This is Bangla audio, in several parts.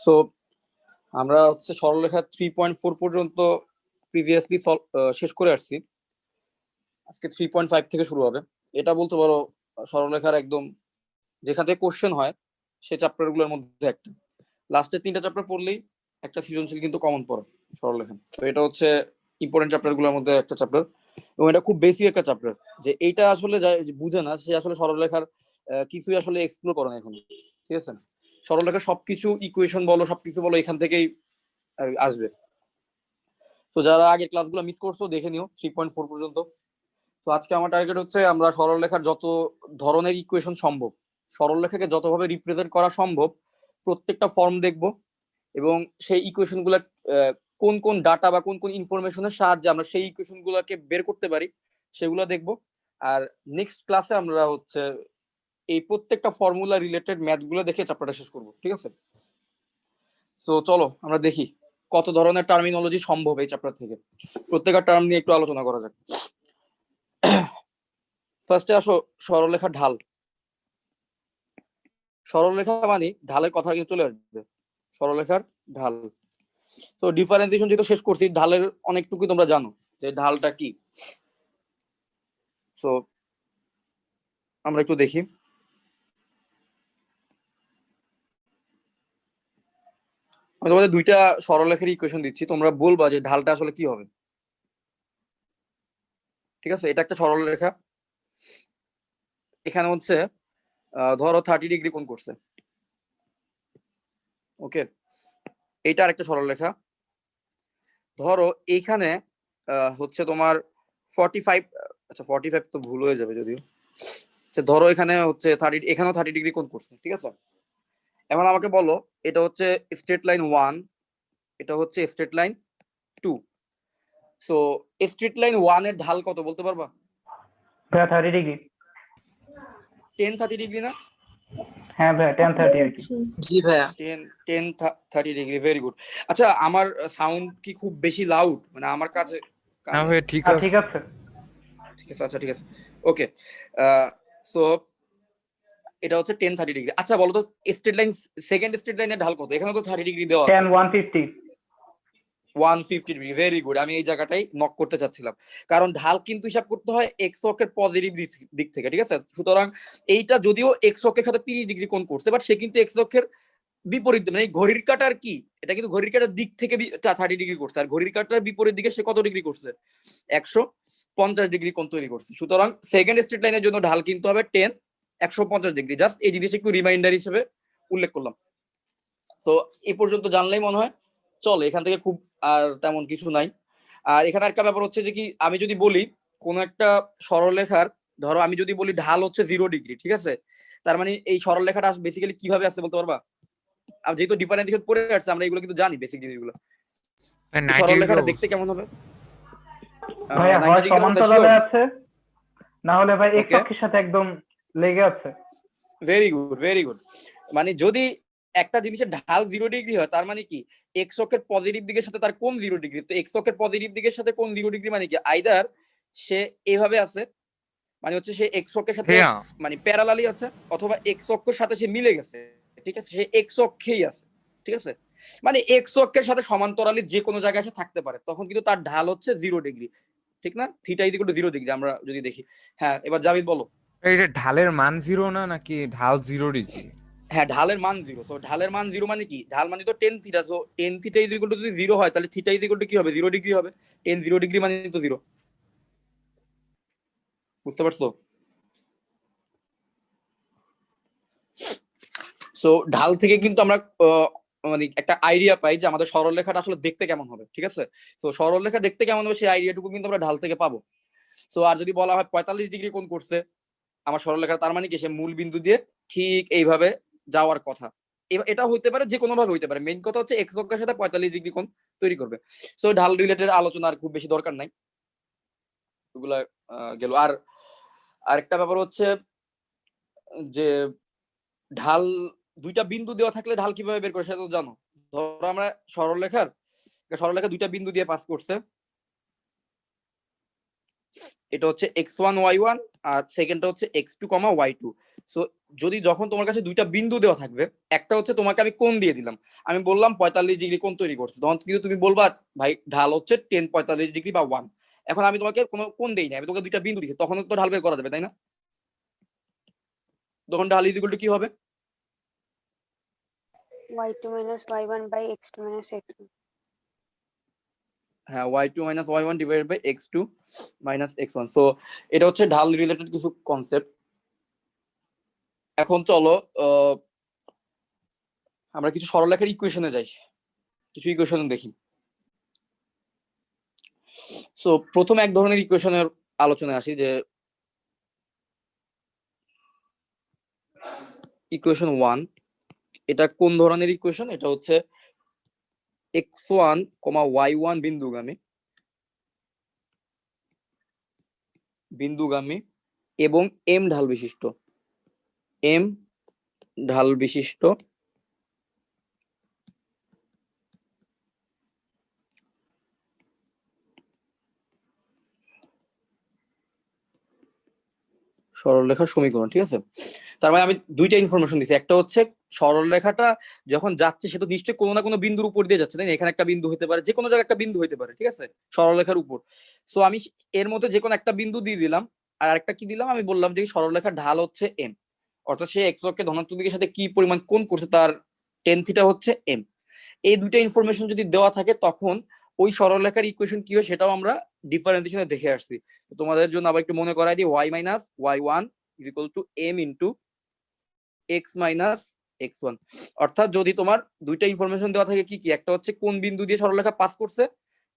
সো আমরা হচ্ছে সরলরেখা 3.4 পর্যন্ত প্রিভিয়াসলি শেষ করে আসছি। আজকে 3.5 থেকে শুরু হবে। এটা বলতে পারো সরলরেখার একদম যেখান থেকে কোশ্চেন হয় সেই চ্যাপ্টারগুলোর মধ্যে একটা। লাস্টের 3টা চ্যাপ্টার পড়লেই একটা সৃজনশীল কিন্তু কমন পড়ে সরলরেখা। তো এটা হচ্ছে ইম্পর্টেন্ট চ্যাপ্টারগুলোর মধ্যে একটা চ্যাপ্টার, এবং এটা খুব বেসিক একটা চ্যাপ্টার। যে এইটা আসলে বুঝে না সে আসলে সরলরেখার কিছুই আসলে এক্সপ্লোর করে না এখন, ঠিক আছে? সরলরেখার সবকিছু ইকুয়েশন বলো, সবকিছু বলো, এখান থেকেই আসবে। তো যারা আগের ক্লাসগুলো মিস করছো দেখে নিও 3.4 পর্যন্ত। তো আজকে আমার টার্গেট হচ্ছে আমরা সরলরেখার যত ধরনের ইকুয়েশন সম্ভব, সরলরেখাকে যতভাবে রিপ্রেজেন্ট করা সম্ভব প্রত্যেকটা ফর্ম দেখব, এবং সেই ইকুয়েশন গুলা কোন কোন ডাটা বা কোন কোন ইনফরমেশনের সাহায্যে আমরা সেই ইকুয়েশন গুলাকে বের করতে পারি সেগুলো দেখব। আর নেক্সট ক্লাসে আমরা হচ্ছে এই প্রত্যেকটা ফর্মুলা রিলেটেড ম্যাথ গুলো দেখে চ্যাপ্টারটা শেষ করব, ঠিক আছে? তো চলো আমরা দেখি কত ধরনের টার্মিনোলজি সম্ভব এই চ্যাপ্টার থেকে। প্রত্যেকটা টার্ম নিয়ে একটু আলোচনা করা যাক। ফার্স্টে আসো সরলরেখার ঢাল। সরলরেখা মানে ঢালের কথা কিন্তু চলে আসবে, সরলরেখার ঢাল। তো ডিফারেন্সিয়েশন যেহেতু শেষ করছি, ঢালের অনেকটুকু তোমরা জানো যে ঢালটা কি। তো আমরা একটু দেখি। আমি তোমাদের দুইটা সরলরেখার ইকুয়েশন দিচ্ছি, তোমরা বলবা যে ঢালটা আসলে কি হবে, ঠিক আছে? এটা একটা সরলরেখা, এখানে হচ্ছে ধরো 30 ডিগ্রি কোণ করছে, ওকে। এইটা আরেকটা সরলরেখা, ধরো এইখানে হচ্ছে তোমার 45, আচ্ছা 45 তো ভুল হয়ে যাবে যদিও। আচ্ছা ধরো এখানে হচ্ছে 30, এখানেও 30 ডিগ্রি কোণ করছে, ঠিক আছে? এখন আমাকে বলো এটা হচ্ছে স্ট্রেট লাইন 1, এটা হচ্ছে straight line 2। So straight line 1 এর ঢাল কত বলতে পারবা? 30 ডিগ্রি। 10 30 ডিগ্রি না? হ্যাঁ ভাইয়া 10-30 আর কি। জি ভাইয়া 10 30 ডিগ্রি, ভেরি গুড। আচ্ছা আমার সাউন্ড কি খুব বেশি লাউড? মানে আমার কাছে না ভাই ঠিক আছে ঠিক আছে। ঠিক আছে, আচ্ছা ঠিক আছে, ওকে। সো এটা হচ্ছে 10 30 ডিগ্রি। আচ্ছা বলো তো স্ট্রেট লাইন, সেকেন্ড স্ট্রেট লাইনের ঢাল কত? এখানে তো 30 ডিগ্রি দেওয়া আছে। 150। 150 ডিগ্রি, ভেরি গুড। আমি এই জায়গাটাই নক করতে চাচ্ছিলাম, কারণ ঢাল কিন্তু হিসাব করতে হয় এক্স অক্ষের পজিটিভ দিক থেকে, ঠিক আছে? সুতরাং এইটা যদিও এক্স অক্ষের সাথে 30 ডিগ্রি কোণ করছে, বাট সে কিন্তু এক্স অক্ষের বিপরীত, মানে ঘড়ির কাঁটার কি, এটা কিন্তু ঘড়ির কাঁটার দিক থেকে 30 ডিগ্রি করছে, আর ঘড়ির কাঁটার বিপরীত দিকে সে কত ডিগ্রি করছে? 150 ডিগ্রি কোণ তৈরি করছে। সুতরাং সেকেন্ড স্ট্রেট লাইনের জন্য ঢাল কিন্তু হবে 10 150 ডিগ্রি। জাস্ট এই জিনিস একটু রিমাইন্ডার হিসেবে উল্লেখ করলাম। তো এই পর্যন্ত জানলেই মনে হয় চলো, এখান থেকে খুব আর তেমন কিছু নাই। আর এখানে একটা ব্যাপার হচ্ছে যে কি, আমি যদি বলি কোন একটা সরলরেখার, ধরো আমি যদি বলি ঢাল হচ্ছে 0 ডিগ্রি, ঠিক আছে? তার মানে এই সরলরেখাটা বেসিক্যালি কিভাবে আসছে বলতে পারবা? আর যেহেতু ডিফারেন্সিয়েশন পড়ে আসছে আমরা এগুলো কিন্তু জানি, বেসিক জিনিসগুলো। সরলরেখাটা দেখতে কেমন হবে ভাইয়া? হয় সমান্তরালে আছে, না হলে ভাই এক্স Okay. অক্ষের সাথে একদম লেগে আছে। Very good, very good. মানে যদি একটা জিনিসের ঢাল 0 ডিগ্রি হয় তার মানে কি এক্স অক্ষের পজিটিভ দিকের সাথে তার কোণ 0 ডিগ্রি। তো এক্স অক্ষের পজিটিভ দিকের সাথে কোণ 0 ডিগ্রি মানে কি আইদার সে এভাবে আছে, মানে হচ্ছে সে এক্স অক্ষের সাথে মানে প্যারালালি আছে, অথবা এক্স অক্ষের সাথে সে মিলে গেছে, ঠিক আছে? সে এক্স অক্ষেই আছে, ঠিক আছে? মানে এক্স অক্ষের সাথে সমান্তরালি যে কোনো জায়গায় সে থাকতে পারে, তখন কিন্তু তার ঢাল হচ্ছে 0 ডিগ্রি, ঠিক না? Theta is equal to 0 degree আমরা যদি দেখি। হ্যাঁ এবার জাভিদ বলো। এটা ঢালের মান 0 না নাকি ঢাল 0 ডিগ্রি? হ্যাঁ ঢালের মান 0। সো ঢালের মান 0 মানে কি? ঢাল মানে তো tan theta. So tan theta is equal two যদি 0 হয় তাহলে থিটা ইজ ইকুয়াল টু কি হবে? 0 ডিগ্রি হবে। টেন 0 ডিগ্রি মানে তো 0। বুঝতে পারছো? সো ঢাল থেকে কিন্তু আমরা মানে একটা আইডিয়া পাই যে আমাদের সরলরেখাটা আসলে দেখতে কেমন হবে, ঠিক আছে? তো সরলরেখা দেখতে কেমন হবে সেই আইডিয়াটুকু কিন্তু আমরা ঢাল থেকে পাবো। সো আর যদি বলা হয় 45 ডিগ্রি কোণ করছে আমার সরলরেখা, তার মানে কি সে মূল বিন্দু দিয়ে ঠিক এইভাবে যাওয়ার কথা। এটা হইতে পারে যে কোনো ভাবে হইতে পারে, মেইন কথা হচ্ছে এক্স অক্ষের সাথে 45 ডিগ্রি কোণ তৈরি করবে। সো ঢাল রিলেটেড আলোচনা আর খুব বেশি দরকার নাই, ওগুলা গেল। আর আরেকটা ব্যাপার হচ্ছে যে ঢাল দুইটা বিন্দু দেওয়া থাকলে ঢাল কিভাবে বের করে সেটা তো জানো। ধরো আমরা সরলরেখা দুইটা বিন্দু দিয়ে পাস করছে, এটা হচ্ছে x1 y1 আর সেকেন্ডটা হচ্ছে x2 y2। সো যদি যখন তোমার কাছে দুইটা বিন্দু দেওয়া থাকবে, একটা হচ্ছে তোমাকে আমি কোণ দিয়ে দিলাম, আমি বললাম 45 ডিগ্রি কোণ তৈরি করছে, তখন কিন্তু তুমি বলবা ভাই ঢাল হচ্ছে 10 45 ডিগ্রি বা 1। এখন আমি তোমাকে কোনো কোণ দেই না, আমি তোমাকে দুইটা বিন্দু দিচ্ছি, তখন তো ঢাল বের করা যাবে তাই না? তখন ঢাল ইকুয়াল টু কি হবে? y2 minus y1 by x2 minus x1. হ্যাঁ, y2 minus y1 divided by x2 minus x1। So এটা হচ্ছে ঢাল রিলেটেড কিছু কনসেপ্ট। এখন চলো আমরা কিছু সরলরেখার ইকুয়েশনে যাই, কিছু ইকুয়েশন দেখি। সো প্রথম এক ধরনের ইকুয়েশনের আলোচনায় আসি, যে ইকুয়েশন 1। এটা কোন ধরনের ইকুয়েশন? এটা হচ্ছে x1, y1 বিন্দুগামী এবং m ঢাল বিশিষ্ট সরলরেখার সমীকরণ। ঠিক আছে, তার মানে আমি দুইটা ইনফরমেশন দিচ্ছি। একটা হচ্ছে সরলরেখাটা যখন যাচ্ছে সে তো নিশ্চয়ই কোনো না কোনো বিন্দুর উপর দিয়ে যাচ্ছে, তাই না? এখানে একটা বিন্দু হতে পারে, যে কোনো জায়গায় একটা বিন্দু হতে পারে, ঠিক আছে, সরলরেখার উপর। সো আমি এর মধ্যে যে কোনো একটা বিন্দু দিয়ে দিলাম, আর একটা কি দিলাম, আমি বললাম যে সরলরেখার ঢাল হচ্ছে m, অর্থাৎ সে এক্স অক্ষে ধনাত্মক দিকের সাথে কি পরিমাণ কোণ করছে তার টেন থিটা হচ্ছে m। এই দুইটা ইনফরমেশন যদি দেওয়া থাকে তখন ওই সরলরেখার ইকুয়েশন কি হয় সেটাও আমরা ডিফারেন্সিয়েশনে দেখে আসছি। তোমাদের জন্য আবার একটু মনে করাই দিই, y minus y1 is equal to m into x minus x1। অর্থাৎ যদি তোমার দুইটা ইনফরমেশন দেওয়া থাকে, কি কি, একটা হচ্ছে কোন বিন্দু দিয়ে সরলরেখা পাস করছে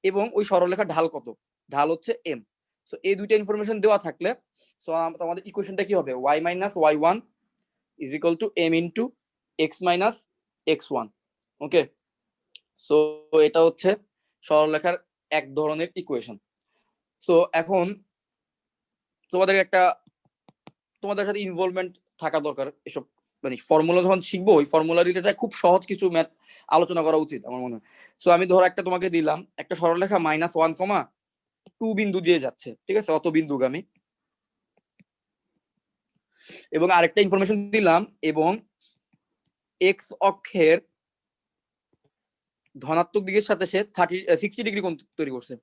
এবং ওই সরলরেখার ঢাল কত, ঢাল হচ্ছে m। সো এই দুইটা ইনফরমেশন দেওয়া থাকলে সো আমাদের ইকুয়েশনটা কি হবে, y minus y1 is equal to m into x minus x1। Okay, so এটা হচ্ছে সরলরেখার এক ধরনের ইকুয়েশন। সো এখন তোমাদের সাথে ইনভলভমেন্ট থাকা দরকার এসব, মানে ফর্মুলা যখন শিখবো ওই ফর্মুলা রিলেটেড খুব সহজ কিছু ম্যাথ আলোচনা করা উচিত আমার মনে হয়। সো আমি ধরো একটা তোমাকে দিলাম, একটা সরলরেখা -1, 2 বিন্দু দিয়ে যাচ্ছে, ঠিক আছে, অত বিন্দুগামী, এবং আরেকটা ইনফরমেশন দিলাম, এবং এক্স অক্ষের ধনাত্মক দিকের সাথে সে 60 ডিগ্রি কোণ তৈরি করছে।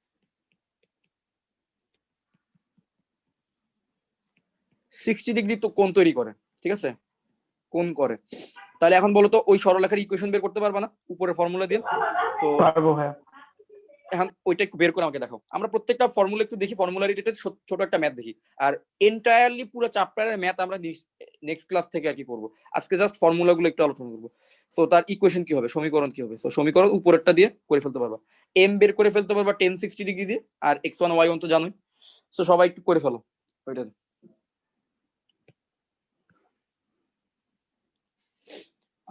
60 ডিগ্রি তো কোণ তৈরি করে, ঠিক আছে, কোণ করে। তাহলে এখন বলো তো ওই সরলরেখার ইকুয়েশন বের করতে পারবা না উপরে ফর্মুলা দিয়ে? তো পারবো হ্যাঁ। এখন ওইটা একটু বের করে আমাকে দেখাও। আমরা প্রত্যেকটা ফর্মুলা একটু দেখি, ফর্মুলা রিলেটেড ছোট একটা ম্যাথ দেখি, আর এন্টায়ারলি পুরো চ্যাপ্টারের ম্যাথ আমরা নেক্সট ক্লাস থেকে আর কি করবো। আজকে জাস্ট ফর্মুলাগুলো একটু আলোচনা করবো। সো তার ইকুয়েশন কি হবে, সমীকরণ কি হবে? সো সমীকরণ উপরেরটা দিয়ে করে ফেলতে পারবা, এম বের করে ফেলতে পারবা 1060 ডিগ্রি দিয়ে, আর x1 y1 তো জানোই। সো সবাই একটু করে ফেলো ওইটা।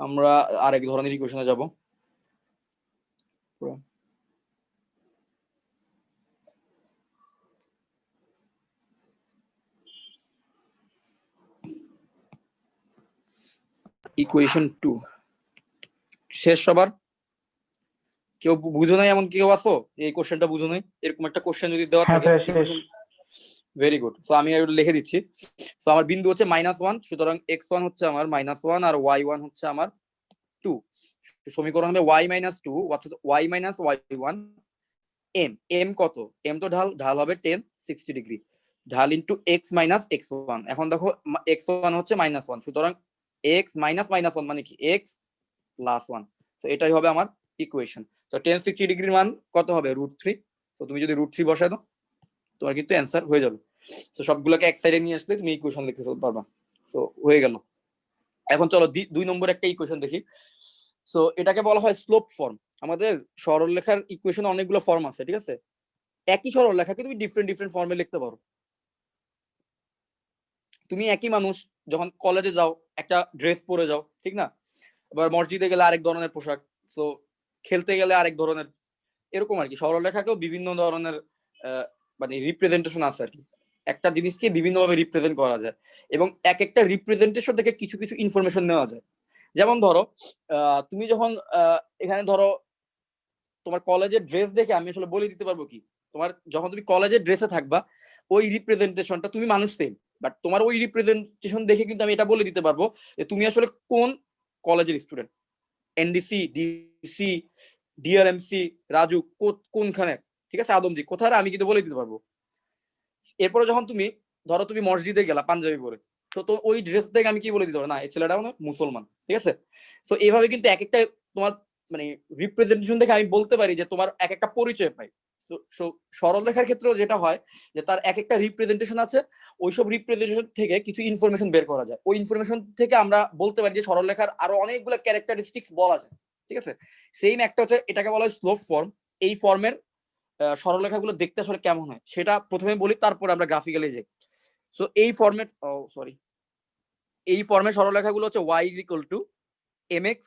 আমরা আরেক ধরনের ইকুয়েশনে যাব। ইকুয়েশন 2 শেষ সবার? কেউ বুঝো নাই এমন কেউ আছো এই কোশ্চেনটা বুঝো নাই? এরকম একটা কোশ্চেন যদি দেওয়া থাকে, ভেরি গুড। সো আমি লিখে দিচ্ছি। সো আমার বিন্দু হচ্ছে -1, সুতরাং x1 হচ্ছে আমার -1 আর y1 হচ্ছে আমার 2। সমীকরণ হবে y - 2 অর্থাৎ y - y1 m। m কত? m তো ঢাল হবে 1060 ডিগ্রি, ঢাল ইনটু x - x1। এখন দেখো x1 হচ্ছে -1, সুতরাং x - -1 মানে কি x + 1। সো এটাই হবে আমার ইকুয়েশন। তো 1060 ডিগ্রির মান কত হবে? √3। তো তুমি যদি √3 বসায় দাও তোমার কিন্তু অ্যান্সার হয়ে যাবে। তো সবগুলোকে এক সাইডে নিয়ে আসলে তুমি ইকুয়েশন লিখতে পারবা। সো হয়ে গেল। এখন চলো 2 নম্বর একটা ইকুয়েশন দেখি। সো এটাকে বলা হয় স্লোপ ফর্ম। আমাদের সরলরেখার ইকুয়েশনে অনেকগুলো ফর্ম আছে, ঠিক আছে, একই সরলরেখাকে তুমি ডিফারেন্ট ফর্মে লিখতে পারো। তুমি একই মানুষ যখন কলেজে যাও একটা ড্রেস পরে যাও, ঠিক না, আবার মসজিদে গেলে আরেক ধরনের পোশাক, সো খেলতে গেলে আরেক ধরনের, এরকম আর কি সরলরেখাকেও বিভিন্ন ধরনের মানে রিপ্রেজেন্টেশন আছে আর কি। একটা জিনিসকে বিভিন্নভাবে রিপ্রেজেন্ট করা যায় এবং এক একটা রিপ্রেজেন্টেশন থেকে কিছু কিছু ইনফরমেশন নেওয়া যায়। যেমন ধরো তুমি যখন এখানে ধরো তোমার কলেজের ড্রেস দেখে আমি আসলে বলে দিতে পারবো কি তোমার যখন তুমি কলেজের ড্রেসে থাকবা ওই রিপ্রেজেন্টেশনটা, তুমি মানুষ সেম, বাট তোমার ওই রিপ্রেজেন্টেশন দেখে কিন্তু আমি এটা বলে দিতে পারবো যে তুমি আসলে কোন কলেজের student. NDC, DC, DRMC, Raju কোনখানে, ঠিক আছে, আদমজি কোথায়, আমি কিন্তু বলে দিতে পারবো। এরপরে যখন তুমি ধরো তুমি মসজিদে গেলা পাঞ্জাবি পরে, তো ওই ড্রেস দেখে আমি কি বলে দিতে পারবো, না এই ছেলেটাও না মুসলমান, ঠিক আছে। তো এইভাবে কিন্তু এক একটা তোমার মানে রিপ্রেজেন্টেশন দেখে আমি বলতে পারি যে তোমার এক একটা পরিচয় পাই। সরলরেখার ক্ষেত্রেও যেটা হয় যে তার এক একটা রিপ্রেজেন্টেশন আছে, ওইসব রিপ্রেজেন্টেশন থেকে কিছু ইনফরমেশন বের করা যায়। ওই ইনফরমেশন থেকে আমরা বলতে পারি যে সরলরেখার আরো অনেকগুলো ক্যারেক্টারিস্টিক্স বলা যায়, ঠিক আছে। সেম একটা হচ্ছে, এটাকে বলা হয় স্লোপ ফর্ম। এই ফর্মের সরলরেখাগুলো দেখতে আসলে কেমন হয় সেটা প্রথমে বলি, তারপরে আমরা গ্রাফিক্যালি যাই। সো এই ফর্মেট এই ফর্মের সরলরেখাগুলো হচ্ছে y = mx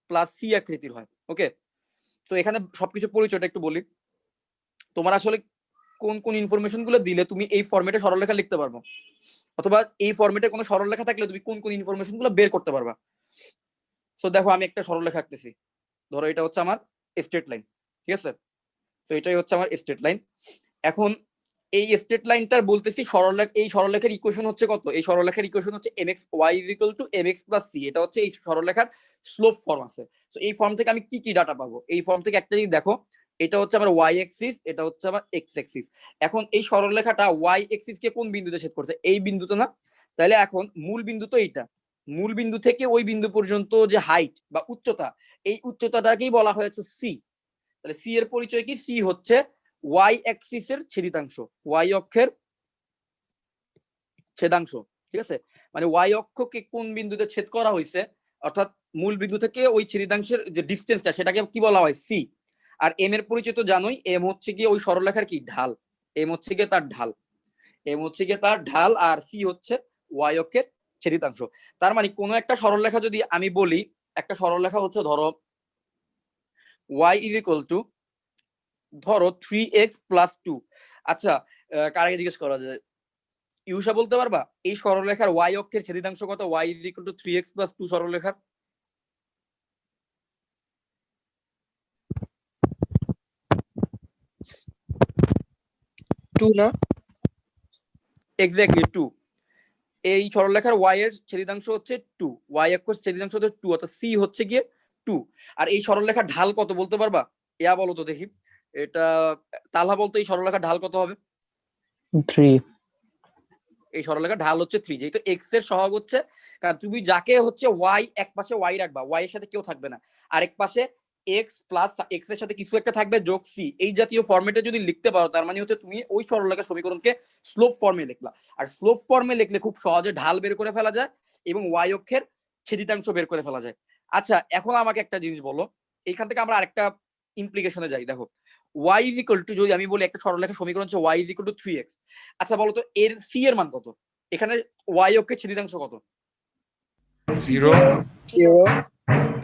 + c আকৃতির হয়। ওকে, তো এখানে সবকিছু পরিচয়টা একটু বলি। তোমার আসলে কোন কোন ইনফরমেশন গুলো দিলে তুমি এই ফরম্যাটে সরলরেখা লিখতে পারবো, অথবা এই ফরম্যাটে কোনো সরলরেখা থাকলে তুমি কোন কোন ইনফরমেশন গুলো বের করতে পারবা। সো দেখো আমি একটা সরলরেখা আঁকতেছি, ধরো এটা হচ্ছে আমার স্ট্রেট লাইন, ঠিক আছে। তো এটাই হচ্ছে আমার স্ট্রেট লাইন। এখন এই স্ট্রেট লাইনটার বলতেছি সরলরেখা, এই সরলরেখার ইকুয়েশন হচ্ছে কত, এই সরলরেখার ইকুয়েশন হচ্ছে mx y = mx + c। এটা হচ্ছে এই সরলরেখার স্লোপ ফর্ম আছে। তো এই ফর্ম থেকে আমি কি কি ডাটা পাবো, এই ফর্ম থেকে একটা জিনিস দেখো, এটা হচ্ছে আমার y অ্যাক্সিস, এটা হচ্ছে আমার x অ্যাক্সিস। এখন এই সরলরেখাটা y অ্যাক্সিস কে কোন বিন্দুতে ছেদ করছে, এই বিন্দুতে না। তাহলে এখন মূল বিন্দু তো এইটা, মূল বিন্দু থেকে ওই বিন্দু পর্যন্ত যে হাইট বা উচ্চতা, এই উচ্চতাটাকেই বলা হয়েছে c। তাহলে c এর পরিচয় কি, c হচ্ছে y অ্যাক্সিসের ছেদিতাংশ, y অক্ষের ছেদাংশ, ঠিক আছে। মানে y অক্ষকে কোন বিন্দুতে ছেদ করা হয়েছে, অর্থাৎ মূল বিন্দু থেকে ওই ছেদিতাংশের যে ডিসটেন্সটা, সেটাকে কি বলা হয়, c। আর m এর পরিচয় তো জানোই, m হচ্ছে কি ওই সরলরেখার কি ঢাল, m হচ্ছে কি তার ঢাল, m হচ্ছে কি তার ঢাল, আর c হচ্ছে y অক্ষের ছেদিতাংশ। তার মানে কোনো একটা সরলরেখা যদি আমি বলি, একটা সরলরেখা হচ্ছে ধরো y = ধরো 3x + 2। আচ্ছা, কারাকে জিজ্ঞেস করা যায়, ইউষা বলতে পারবা এই সরলরেখার y অক্ষের ছেদিতাংশ কত, y = 3x + 2 সরলরেখার? 2 না? এক্স্যাক্টলি 2। এই সরলরেখার y এর ছেদিতাংশ হচ্ছে 2, y অক্ষের ছেদিতাংশ হচ্ছে 2, অর্থাৎ c হচ্ছে গিয়ে 2। আর এই সরলরেখার ঢাল কত বলতে পারবা? ইয়া বলো তো দেখি, এটা তালহা বলতো এই সরলরেখার ঢাল কত হবে? 3। এই সরলরেখার ঢাল হচ্ছে 3, যেহেতু x এর সহগ হচ্ছে, কারণ তুমি যাকে হচ্ছে y এক পাশে y রাখবা, y এর সাথে কেউ থাকবে না, আরেক পাশে x + x এর সাথে কিছু একটা থাকবে যোগ c, এই জাতীয় ফরম্যাটে যদি লিখতে পারো, তার মানে হচ্ছে তুমি ওই সরলরেখার সমীকরণকে স্লোপ ফর্মে লিখলা। আর স্লোপ ফর্মে লিখলে খুব সহজে ঢাল বের করে ফেলা যায় এবং y অক্ষের ছেদিতাংশ বের করে ফেলা যায়। আচ্ছা, এখন আমাকে একটা জিনিস বলো, এইখান থেকে আমরা আরেকটা ইমপ্লিকেশনে যাই। দেখো y = যদি আমি বলি একটা সরলরেখার সমীকরণ হচ্ছে y = 3x। আচ্ছা বলো তো এর c এর মান কত, এখানে y অক্ষের ছেদিতাংশ কত? 0। 0।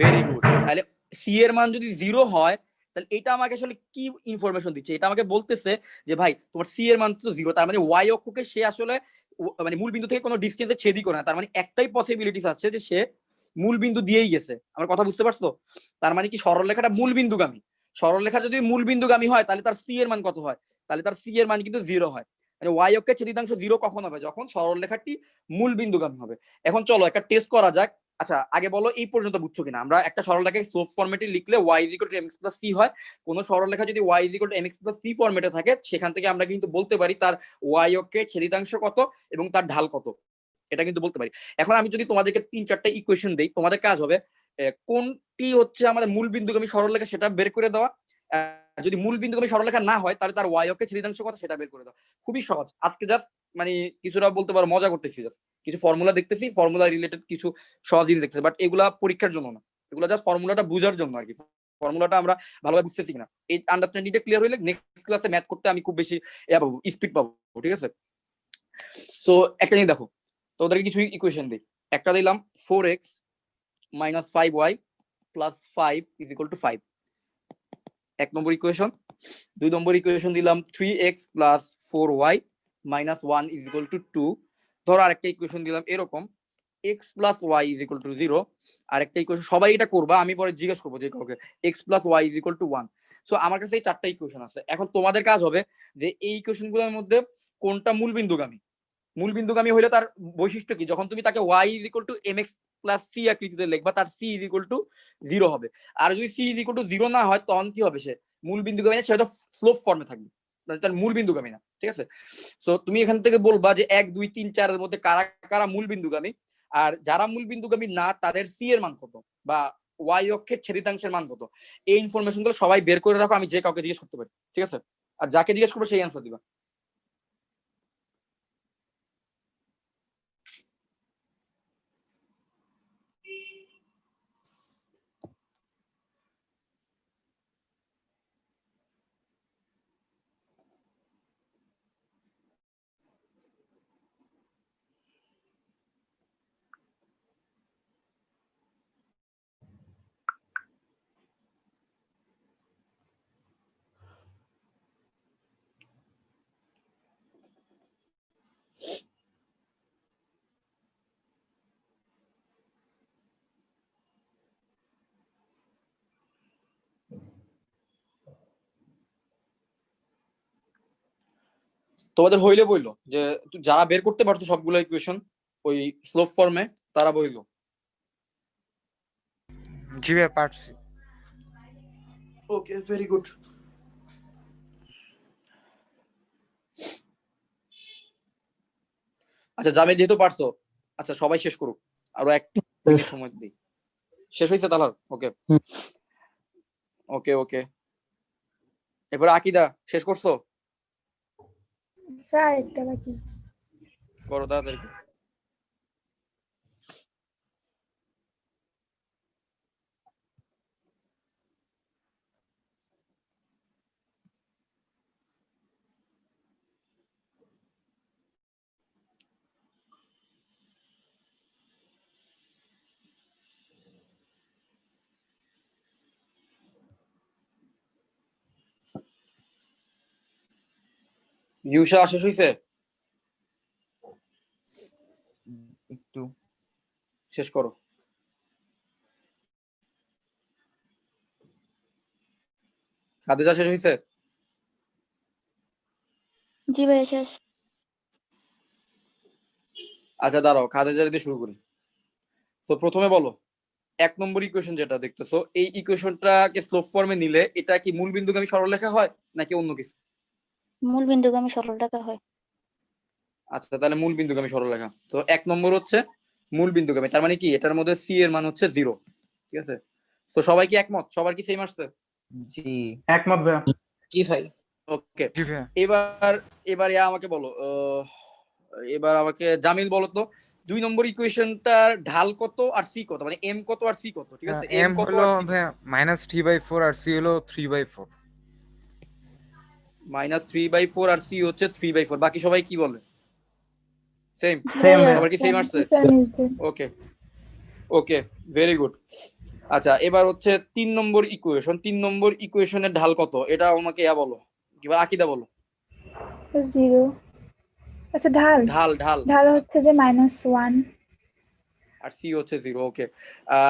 Very good. তাহলে c এর মান যদি 0 হয়, তাহলে এটা আমাকে আসলে কি ইনফরমেশন দিচ্ছে, এটা আমাকে বলতেছে যে ভাই তোমার c এর মান তো 0, তার মানে y অক্ষকে সে আসলে মানে মূল বিন্দু থেকে কোনো ডিসটেন্সে ছেদই করে না। তার মানে একটাই পসিবিলিটিস আছে যে সে মূল বিন্দু দিয়েই গেছে। আমার কথা বুঝতে পারছো? তার মানে কি সরলরেখাটা মূল বিন্দুগামী, সরলরেখা যদি মূল বিন্দুগামী হয় তাহলে তার c এর মান কত হয়, তাহলে তার c এর মান কিন্তু 0 হয়। মানে y অক্ষের ছেদিতাংশ 0 কখন হবে, যখন সরলরেখাটি মূল বিন্দুগামী হবে। এখন চলো একটা টেস্ট করা যাক। আচ্ছা আগে বলো এই পর্যন্ত বুঝছো কিনা, আমরা একটা সরলরেখা স্লোপ ফরম্যাটে লিখলে y = mx + c হয়। কোন সরলরেখা যদি y = mx + c ফরম্যাটে থাকে, সেখান থেকে আমরা কিন্তু বলতে পারি তার y অক্ষের ছেদিতাংশ কত এবং তার ঢাল কত, এটা কিন্তু বলতে পারি। এখন আমি যদি তোমাদেরকে 3-4টা ইকুয়েশন দেই, তোমাদের কাজ হবে কোনটি হচ্ছে আমাদের মূল বিন্দুগামী সরলরেখা সেটা বের করে দেওয়া। যদি মূল বিন্দুগামী সরলরেখা না হয়, তাহলে তার y অক্ষের ছেদিতাংশ কত সেটা বের করে দেওয়া। খুবই সহজ। আজকে জাস্ট মানে কিছুটা বলতে পারো মজা করতেছি, জাস্ট কিছু ফর্মুলা দেখতেছি, ফর্মুলা রিলেটেড কিছু সহজ জিনিস দেখতেছি, বাট এগুলা পরীক্ষার জন্য না, এগুলো জাস্ট ফর্মুলাটা বোঝার জন্য আর কি। ফর্মুলাটা আমরা ভালোভাবে বুঝতেছি কিনা, এই আন্ডারস্ট্যান্ডিংটা ক্লিয়ার হইলে নেক্সট ক্লাসে ম্যাথ করতে আমি খুব বেশি পাবো, স্পিড পাবো, ঠিক আছে। সো একটা জিনিস দেখো, তো ওদেরকে কিছু ইকুয়েশন দিই। একটা দিলাম 4x - 5y + 5 = 5, 1 নম্বর ইকুয়েশন। 2 নম্বর ইকুয়েশন দিলাম 3x + 4y - 1 = 2। ধরো আরেকটা ইকুয়েশন দিলাম এরকম x + y = 0। আরেকটা ইকুয়েশন, সবাই এটা করবা, আমি পরে জিজ্ঞেস করবো যে কাউকে, x + y = 1। সো আমার কাছে এই 4টা ইকুয়েশন আছে। এখন তোমাদের কাজ হবে যে এই ইকুয়েশন গুলোর মধ্যে কোনটা মূল বিন্দুগামী। মূল বিন্দুগামী হলে তার বৈশিষ্ট্য কি, যখন তুমি তাকে y = mx + c আকৃতিতে লিখবা তার c = 0 হবে। আর যদি c = 0 না হয় তখন কি হবে, সে মূল বিন্দুগামী না, সেটা স্লোপ ফর্মে থাকবে, তার মূল বিন্দুগামী না। ঠিক আছে, সো তুমি এখান থেকে বলবা যে 1 2 3 4 এর মধ্যে কারা কারা মূল বিন্দুগামী, আর যারা মূল বিন্দুগামী না তাদের c এর মান কত বা y অক্ষের ছেদিতাংশের মান কত। এই ইনফরমেশন গুলো সবাই বের করে রাখো, আমি যে কাউকে জিজ্ঞেস করতে পারি। ঠিক আছে, আর যাকে জিজ্ঞেস করবো সেই অ্যান্সার দিবা। তোমাদের হইলে বইলো যে যারা বের করতে পারতো সবগুলো ইকুয়েশন ওই স্লোপ ফর্মে, তারা বইলো। জি ভাইয়া পারছি। ওকে, ভেরি গুড। আচ্ছা জামিল যেহেতু পারছো, আচ্ছা সবাই শেষ করুক, আরো 1 মিনিট সময় দিই। শেষ হয়েছে তাহলে? ওকে ওকে ওকে, এবার আকিদা শেষ করছো? স্যার একটা বাকি। করো তাড়াতাড়ি। ইউসা শেষ হয়েছে? একটু শেষ করো। খাদিজা শেষ হয়েছে? জি ভাইয়া শেষ। আচ্ছা দাঁড়াও, খাদিজা দিয়ে শুরু করি। তো প্রথমে বলো 1 নম্বর ইকুয়েশন যেটা দেখতেছো, এই ইকুয়েশনটাকে স্লোপ ফর্মে নিলে এটা কি মূল বিন্দুগামী সরলরেখা হয় নাকি অন্য কিছু? মূল বিন্দুগামী সরলরেখা হয়। আচ্ছা তাহলে মূল বিন্দুগামী সরলরেখা। তো 1 নম্বর হচ্ছে মূল বিন্দুগামী, তার মানে কি এটার মধ্যে c এর মান হচ্ছে 0। ঠিক আছে, তো সবাই কি একমত? সবার কি সেম আসছে? জি একমত ভাইয়া। জি ভাই। ওকে, জি ভাইয়া। এবার এবার আমাকে বলো, এবার আমাকে জামিল বলো তো 2 নম্বর ইকুয়েশনটার ঢাল কত আর সি কত, মানে এম কত আর সি কত? ঠিক আছে, এম এম কত হলো আর সি ভাইয়া -3/4 আর সি হলো 3/4। -3/4 আর সি হচ্ছে 3/4। বাকি সবাই কি বলে? সেম? জি সেম ভাইয়া। ভাইয়া। সবার কি সেম আসছে? ওকে ওকে, ভেরি গুড। আচ্ছা এবার হচ্ছে 3 নম্বর ইকুয়েশন। 3 নম্বর ইকুয়েশনের ঢাল কত এটা আমাকে বলো, কিংবা আকিদা বলো। 0। আচ্ছা ঢাল ঢাল ঢাল ঢাল হচ্ছে যে -1। আর সি হচ্ছে 0। ওকে,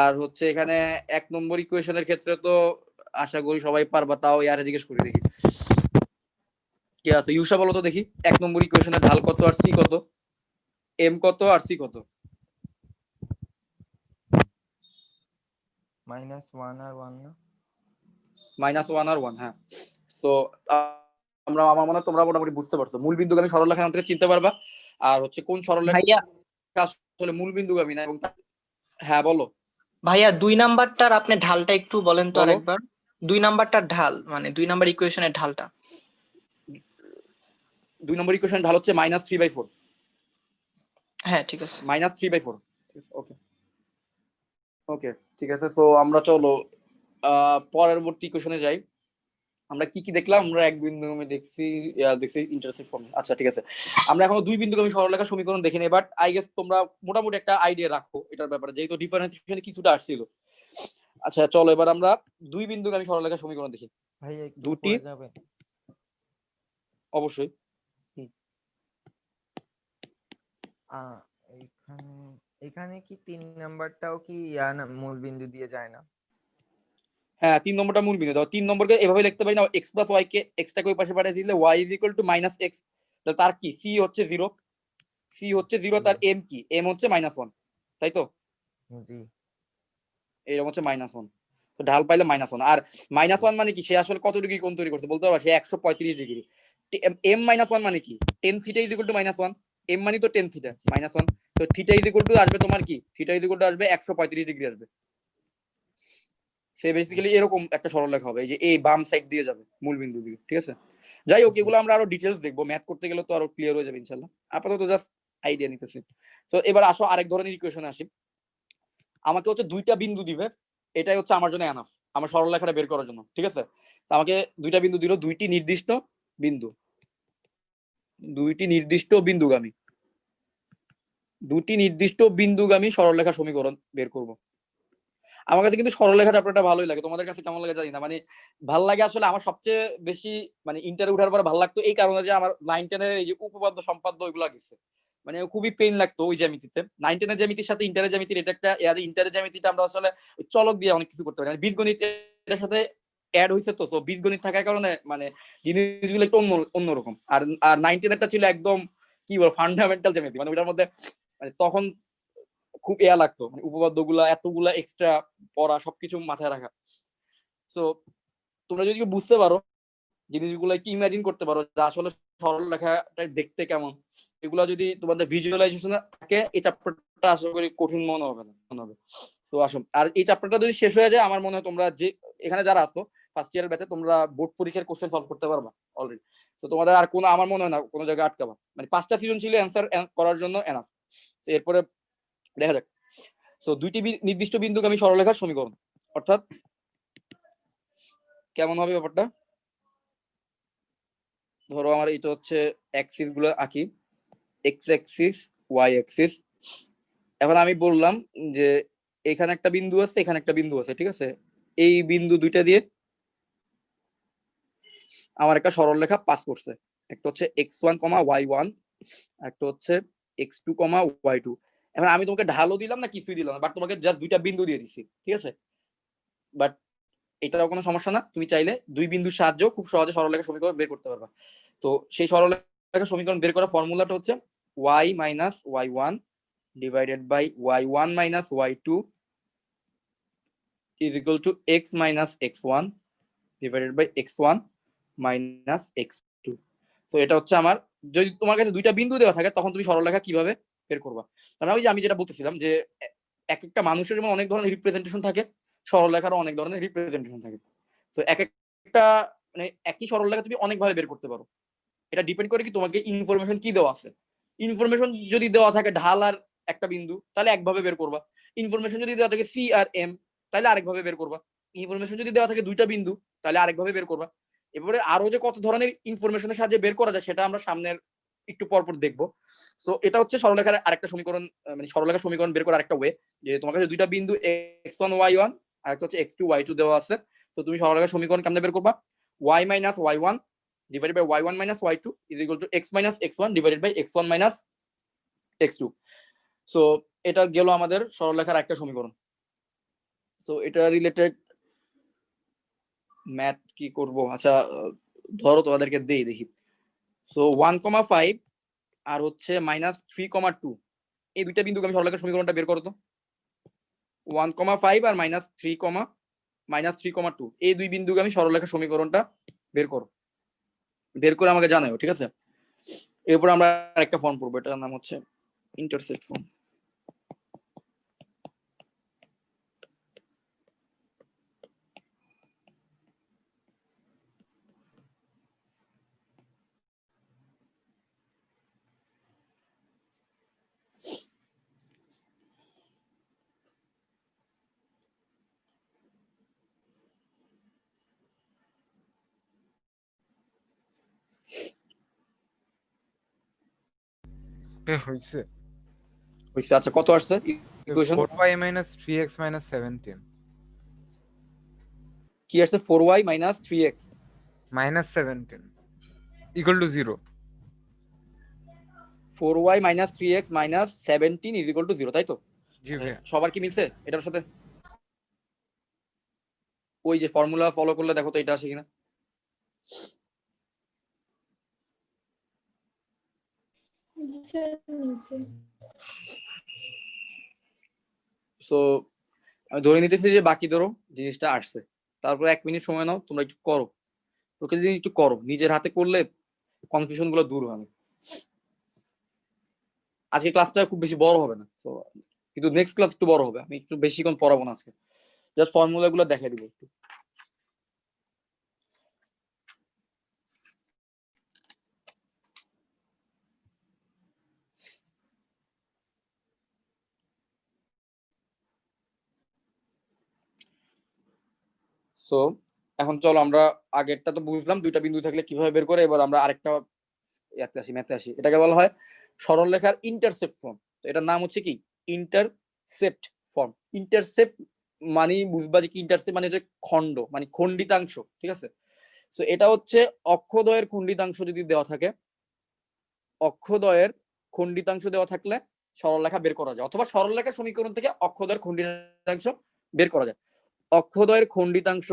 আর হচ্ছে এখানে 1 নম্বর ইকুয়েশনের ক্ষেত্রে তো আশা করি সবাই পারবা, তাও ইয়ারে জিজ্ঞেস করি দেখি কে আছে। ইউসা বলো তো দেখি 1 নম্বর ইকুয়েশনের ঢাল কত আর সি কত, এম কত আর সি কত? -1 আর 1 না? -1 আর 1, হ্যাঁ। তো আমরা, আমার মনে হয় তোমরা মোটামুটি বুঝতে পারছো মূল বিন্দুগামী সরলরেখা থেকে চিনতে পারবা, আর হচ্ছে কোন সরলরেখা ভাইয়া আসলে মূল বিন্দুগামী না। এবং হ্যাঁ বলো। ভাইয়া 2 নাম্বারটার আপনি ঢালটা একটু বলেন তো বলো আরেকবার। 2 নাম্বারটার ঢাল মানে 2 নাম্বার ইকুয়েশনের ঢালটা। 2 নম্বর ইকুয়েশন ঢাল হচ্ছে -3/4। হ্যাঁ ঠিক আছে। -3/4। ওকে ওকে, ঠিক আছে। তো আমরা চলো পরবর্তী কোশ্চেনে যাই। আমরা কি কি দেখলাম? আমরা এক বিন্দুগামী দেখছি, দেখছি ইন্টারসেক্ট ফর্ম। আচ্ছা ঠিক আছে, আমরা এখনো 2 বিন্দুগামী সরলরেখা সমীকরণ দেখিনি, বাট আই গেস তোমরা মোটামুটি একটা আইডিয়া রাখো এটার ব্যাপারে, যেহেতু ডিফারেন্সিয়েশনে কিছুটা আসছিল। আচ্ছা চলো এবার আমরা 2 বিন্দুগামী সরলরেখা সমীকরণ দেখি। ভাই একটু দুটি উপরে যাবেন? অবশ্যই। আহ, এখানে এখানে কি 3 নাম্বারটাও কি মূল বিন্দু দিয়ে যায় না? হ্যাঁ 3 নম্বরটা মূল বিন্দু দাও। 3 নম্বরকে এভাবে লিখতে পারি না, x প্লাস y কে xটাকে ওই পাশে পাঠিয়ে দিলে y is equal two minus x, তার কি c হচ্ছে 0, c হচ্ছে 0, তার m কি, m হচ্ছে -1, তাই তো? জি এরকম হচ্ছে -1, তো ঢাল পাইলে -1। আর -1 মানে কি, সে আসলে কত ডিগ্রি কোণ তৈরি করছে বলতে পারবা? সে 135 ডিগ্রি। m -1 মানে কি, tan theta is equal to -1, m মানে তো tan থিটা, -1, তো থিটা ইজ ইকুয়াল টু আসবে তোমার কি, থিটা ইজ ইকুয়াল টু আসবে 135 ডিগ্রি আসবে। সে বেসিক্যালি এরকম একটা সরলরেখা হবে, এই যে এই বাম সাইড দিয়ে যাবে মূল বিন্দু দিয়ে, ঠিক আছে? যাই হোক, এগুলো আমরা আরো ডিটেইলস দেখবো, ম্যাথ করতে গেলে তো আরো ক্লিয়ার হয়ে যাবে ইনশাআল্লাহ, আপাতত জাস্ট আইডিয়া নিতেছি। তো এবার আসো আরেক ধরনের ইকুয়েশনে আসি। আমাকে হচ্ছে দুইটা বিন্দু দিবে, এটাই হচ্ছে আমার জন্য এনাফ আমার সরলরেখাটা বের করার জন্য, ঠিক আছে? তো আমাকে দুইটা বিন্দু দিল, দুইটি নির্দিষ্ট বিন্দু, দুইটি নির্দিষ্ট বিন্দুগামী, দুটি নির্দিষ্ট বিন্দুগামী সরলরেখা সমীকরণ বের করব। আমার কাছে কিন্তু সরলরেখা চ্যাপ্টারটা ভালোই লাগে, তোমাদের কাছে কেমন লাগে জানি না। মানে ভালো লাগে আসলে, আমার সবচেয়ে বেশি মানে ইন্টারে উঠার পর ভালো লাগতো এই কারণে যে আমার 9-10 এই যে উপপাদ্য সম্পাদ্য ওইগুলো গেছে, মানে খুবই পেইন লাগতো ওই জ্যামিতিতে। 9-10 জ্যামিতির সাথে ইন্টারের জ্যামিতির এটা একটা ইন্টারের জ্যামিতিটা আমরা আসলে চলক দিয়ে অনেক কিছু করতে পারি, মানে বীজগণিত এর সাথে অ্যাড হয়েছে, তো সো বীজগণিত থাকার কারণে মানে জিনিসগুলো একটু অন্যরকম। আর আর 9-10 ছিল একদম কি বল ফান্ডামেন্টাল জ্যামিতি, মানে ওটার মধ্যে মানে তখন খুব লাগতো, মানে উপপাদ্য গুলা এতগুলা এক্সট্রা পড়া, সবকিছু মাথায় রাখা। সো তোমরা যদি বুঝতে পারো জিনিসগুলো, কি ইমাজিন করতে পারো যে আসলে সরল রেখাটা দেখতে কেমন, এগুলো যদি তোমাদের ভিজুয়ালাইজেশন থাকে, এই চ্যাপ্টারটা আশা করি কঠিন মনে হবে না, মনে হবে। তো আসো, আর এই চ্যাপ্টারটা যদি শেষ হয়ে যায়, আমার মনে হয় তোমরা যে এখানে যারা আছো ফার্স্ট ইয়ার ব্যাচে, তোমরা বোর্ড পরীক্ষার কোশ্চেন সলভ করতে পারবা অলরেডি। তো তোমাদের আর কোনো, আমার মনে হয় না কোনো জায়গায় আটকাবা, মানে 5টা সিজন ছিল অ্যান্সার করার জন্য এনাফ। এরপরে দেখা যাক। সো দুইটি নির্দিষ্ট বিন্দুগামী সরলরেখার সমীকরণ, অর্থাৎ কেমন হবে ব্যাপারটা? ধরো আমার এটা হচ্ছে অ্যাক্সিস গুলো আঁকি, এক্স অ্যাক্সিস, ওয়াই অ্যাক্সিস। এখন আমি বললাম যে এখানে একটা বিন্দু আছে, এখানে একটা বিন্দু আছে, ঠিক আছে? এই বিন্দু দুইটা দিয়ে আমার একটা সরলরেখা পাস করছে, একটা হচ্ছে x1, y1, একটা হচ্ছে x2, y2। এখন আমি তোমাকে ঢালও দিলাম না, কিছুই দিলাম না, বাট তোমাকে জাস্ট দুইটা বিন্দু দিয়ে দিছি, ঠিক আছে? বাট এটাও কোনো সমস্যা না, তুমি চাইলে দুই বিন্দুর সাহায্যে খুব সহজে সরলরেখা সমীকরণ বের করতে পারবা। তো সেই সরলরেখা সমীকরণ বের করার ফর্মুলাটা হচ্ছে y minus y1 divided by y1 minus y2 is equal to x minus x1 divided by x1 minus x2। তো এটা হচ্ছে আমার, যদি তোমার কাছে দুইটা বিন্দু দেওয়া থাকে তখন তুমি সরলরেখা কিভাবে বের করবা। কারণ ওই যে আমি যেটা বলতেছিলাম যে এক একটা মানুষের যেমন অনেক ধরনের রিপ্রেজেন্টেশন থাকে, সরলরেখারও অনেক ধরনের রিপ্রেজেন্টেশন থাকে। তো এক একটা মানে একই সরলরেখা তুমি অনেকভাবে বের করতে পারো, এটা ডিপেন্ড করে কি তোমাকে ইনফরমেশন কি দেওয়া আছে। ইনফরমেশন যদি দেওয়া থাকে ঢাল আর একটা বিন্দু, তাহলে একভাবে বের করবা। ইনফরমেশন যদি দেওয়া থাকে সি আর এম, তাহলে আরেকভাবে বের করবা। ইনফরমেশন যদি দেওয়া থাকে দুইটা বিন্দু, তাহলে আরেকভাবে বের করবা। এবারে আরো যে কত ধরনের ইনফরমেশনের সাহায্যে বের করা যায় সেটা আমরা সামনের একটু পরপর দেখবো। সো এটা হচ্ছে সরলরেখার আরেকটা সমীকরণ, মানে সরলরেখার সমীকরণ বের করার আরেকটা ওয়ে, যে তোমার কাছে দুইটা বিন্দু x1 y1 আর একটা হচ্ছে x2 y2 দেওয়া আছে। তো তুমি সরলরেখার সমীকরণ কেমনে বের করবা? y minus y1 divided by y1 minus y2 is equal to x minus x1 divided by x1 minus x2. So এটা গেল আমাদের সরলরেখার একটা সমীকরণ। সো এটা রিলেটেড ম্যাথ কি করব? আচ্ছা ধরো তোমাদেরকে দেই দেখি। সো 1,5 আর হচ্ছে -3,2, এই দুইটা বিন্দুকে আমি সরলরেখার সমীকরণটা বের করো তো। 1,5 আর -3,2 এই দুই বিন্দুকে আমি সরলরেখার সমীকরণটা বের করো, বের করে আমাকে জানাও, ঠিক আছে? এরপর আমরা একটা ফর্ম পড়বো, এটার নাম হচ্ছে ইন্টারসেক্ট ফর্ম। হইছে হইছে? আচ্ছা কত আসছে equation? 4y minus 3x minus 17 কি আসছে? 4y minus 3x minus 17 equal to 0. 4y minus 3x minus 17 is equal to 0, তাই তো? জি ভাইয়া। সবার কি মিলছে এটার সাথে? ওই যে ফর্মুলা ফলো করলে দেখো তো এটা আসে কিনা। সো আমি ধরে নিতেছি যে বাকি ধরো জিনিসটা আসছে, তারপর 1 মিনিট সময় নাও, তোমরা একটু করো, তোকে যদি একটু করো নিজের হাতে করলে কনফিউশন গুলো দূর হবে। আজকে ক্লাসটা খুব বেশি বড় হবে না, তো কিন্তু নেক্সট ক্লাস একটু বড় হবে, আমি একটু বেশিক্ষণ পড়াবো না আজকে, জাস্ট ফর্মুলা গুলো দেখাই দিব একটু। সো এখন চলো আমরা আগেরটা তো বুঝলাম দুইটা বিন্দু থাকলে কিভাবে বের করে, এবার আমরা আরেকটা ইয়াতে আসি, ম্যাথে আসি। এটাকে বলা হয় সরলরেখার ইন্টারসেপ্ট ফর্ম। তো এটার নাম হচ্ছে কি ইন্টারসেপ্ট ফর্ম। ইন্টারসেপ্ট মানে বুঝবা যে কি, ইন্টারসেপ্ট মানে হচ্ছে খণ্ড, মানে খণ্ডিতাংশ, ঠিক আছে। সো এটা হচ্ছে অক্ষদ্বয়ের খণ্ডিতাংশ যদি দেওয়া থাকে, অক্ষদ্বয়ের খণ্ডিতাংশ দেওয়া থাকলে সরলরেখা বের করা যায়, অথবা সরলরেখার সমীকরণ থেকে অক্ষদ্বয়ের খণ্ডিতাংশ বের করা যায়। অক্ষদ্বয়ের খণ্ডিতাংশ